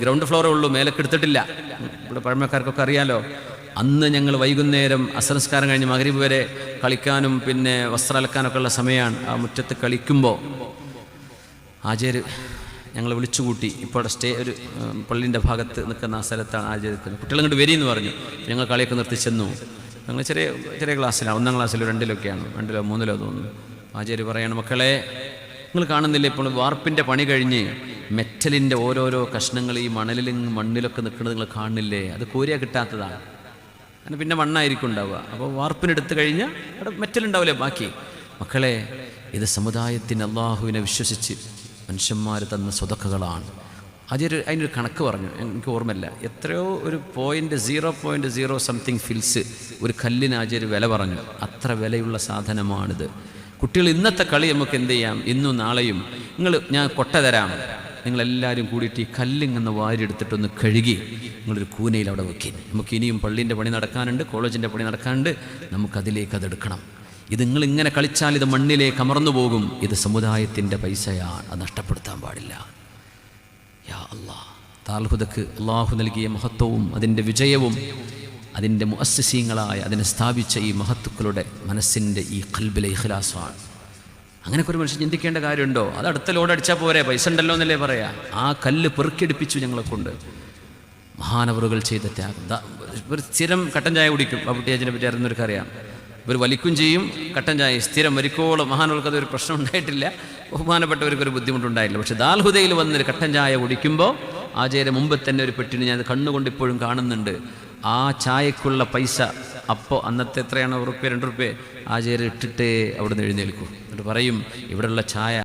ഗ്രൗണ്ട് ഫ്ലോറേ ഉള്ളൂ, മേലൊക്കെ എടുത്തിട്ടില്ല. ഇവിടെ പഴമക്കാർക്കൊക്കെ അറിയാലോ. അന്ന് ഞങ്ങൾ വൈകുന്നേരം അസംസ്കാരം കഴിഞ്ഞ് മഗ്രിബ് വരെ കളിക്കാനും പിന്നെ വസ്ത്രം അലക്കാനൊക്കെ ഉള്ള സമയമാണ്. ആ മുറ്റത്ത് കളിക്കുമ്പോൾ ആചാര്യ ഞങ്ങൾ വിളിച്ചുകൂട്ടി. ഇപ്പോൾ അവിടെ ഒരു പള്ളിൻ്റെ ഭാഗത്ത് നിൽക്കുന്ന ആ സ്ഥലത്താണ് ആചാര്യ നിൽക്കുന്നത്. കുട്ടികൾ ഇങ്ങോട്ട് വരിയെന്ന് പറഞ്ഞു. ഞങ്ങൾ കളിയൊക്കെ നിർത്തി ചെന്നു. ഞങ്ങൾ ചെറിയ ചെറിയ ക്ലാസ്സിലാണ്, 1ാം ക്ലാസ്സിലോ 2ിലൊക്കെയാണ്, 2ിലോ 3ിലോ തോന്നുന്നു. ആചാര്യ പറയാണ്, മക്കളെ നിങ്ങൾ കാണുന്നില്ല ഇപ്പോൾ വാർപ്പിൻ്റെ പണി കഴിഞ്ഞ് മെറ്റലിൻ്റെ ഓരോരോ കഷ്ണങ്ങൾ ഈ മണ്ണിലൊക്കെ നിൽക്കുന്നത് നിങ്ങൾ കാണുന്നില്ലേ? അത് കോരിയ കിട്ടാത്തതാണ്, അങ്ങനെ പിന്നെ മണ്ണായിരിക്കും ഉണ്ടാവുക. അപ്പോൾ വാർപ്പിനെടുത്ത് കഴിഞ്ഞാൽ അവിടെ മെറ്റലുണ്ടാവില്ലേ ബാക്കി. മക്കളെ, ഇത് സമുദായത്തിന് അള്ളാഹുവിനെ വിശ്വസിച്ച് മനുഷ്യന്മാർ തന്ന സ്വതക്കകളാണ്. ആചാര്യ അതിനൊരു കണക്ക് പറഞ്ഞു, എനിക്ക് ഓർമ്മയില്ല, എത്രയോ ഒരു 0.0 സംതിങ് ഫിൽസ് ഒരു കല്ലിന് ആചാര്യ വില പറഞ്ഞു. അത്ര വിലയുള്ള സാധനമാണിത്. കുട്ടികൾ ഇന്നത്തെ കളി നമുക്ക് എന്ത് ചെയ്യാം, ഇന്നും നാളെയും ഞാൻ കൊട്ട തരാം, നിങ്ങളെല്ലാവരും കൂടിയിട്ട് ഈ കല്ലിങ്ങെന്ന് വാരിയെടുത്തിട്ടൊന്ന് കഴുകി നിങ്ങളൊരു കൂനയിൽ അവിടെ വെക്കി. നമുക്ക് ഇനിയും പള്ളീൻ്റെ പണി നടക്കാനുണ്ട്, കോളേജിൻ്റെ പണി നടക്കാനുണ്ട്, നമുക്കതിലേക്ക് അതെടുക്കണം. ഇത് നിങ്ങളിങ്ങനെ കളിച്ചാൽ ഇത് മണ്ണിലേക്ക് അമർന്നു പോകും. ഇത് സമുദായത്തിൻ്റെ പൈസയാണ്, അത് നഷ്ടപ്പെടുത്താൻ പാടില്ല. യാ അല്ലാഹ്, താൽഹുദക്ക് അള്ളാഹു നൽകിയ മഹത്വവും അതിൻ്റെ വിജയവും അതിൻ്റെ മുഅസ്സിസീങ്ങളായ അതിനെ സ്ഥാപിച്ച ഈ മഹത്തുക്കളുടെ മനസ്സിൻ്റെ ഈ ഖൽബിലെ ഇഖ്ലാസാണ്. അങ്ങനെയൊക്കെ ഒരു മനുഷ്യൻ ചിന്തിക്കേണ്ട കാര്യമുണ്ടോ? അത് അടുത്ത ലോഡ് അടിച്ചാൽ പോരെ, പൈസ ഉണ്ടല്ലോ എന്നല്ലേ പറയാ. ആ കല്ല് പെറുക്കിയെടുപ്പിച്ചു ഞങ്ങളെ കൊണ്ട്. മഹാനവറുകൾ ചെയ്ത ത്യാഗം. ഒരു സ്ഥിരം കട്ടൻ ചായ കുടിക്കും, ബാബുട്ടിയാജിനെ പറ്റി അറിയുന്നവർക്ക് അറിയാം. ഇവർ വലിക്കും ചെയ്യും, കട്ടൻ ചായ സ്ഥിരം വരിക്കോളം. മഹാനവർക്ക് അതൊരു പ്രശ്നം ഉണ്ടായിട്ടില്ല, ബഹുമാനപ്പെട്ടവർക്കൊരു ബുദ്ധിമുട്ടുണ്ടായില്ല. പക്ഷെ ദാൽഹുദയിൽ വന്നൊരു കട്ടൻ ചായ കുടിക്കുമ്പോൾ ആചാര്യ മുമ്പ് തന്നെ ഒരു പെട്ടിന് ഞാൻ കണ്ണുകൊണ്ട് ഇപ്പോഴും കാണുന്നുണ്ട്. ആ ചായക്കുള്ള പൈസ അപ്പോൾ അന്നത്തെ എത്രയാണ്, ₹1 2 ആചാര്യ ഇട്ടിട്ട് അവിടെ നിന്ന് എഴുന്നേൽക്കും. എന്നിട്ട് പറയും, ഇവിടെയുള്ള ചായ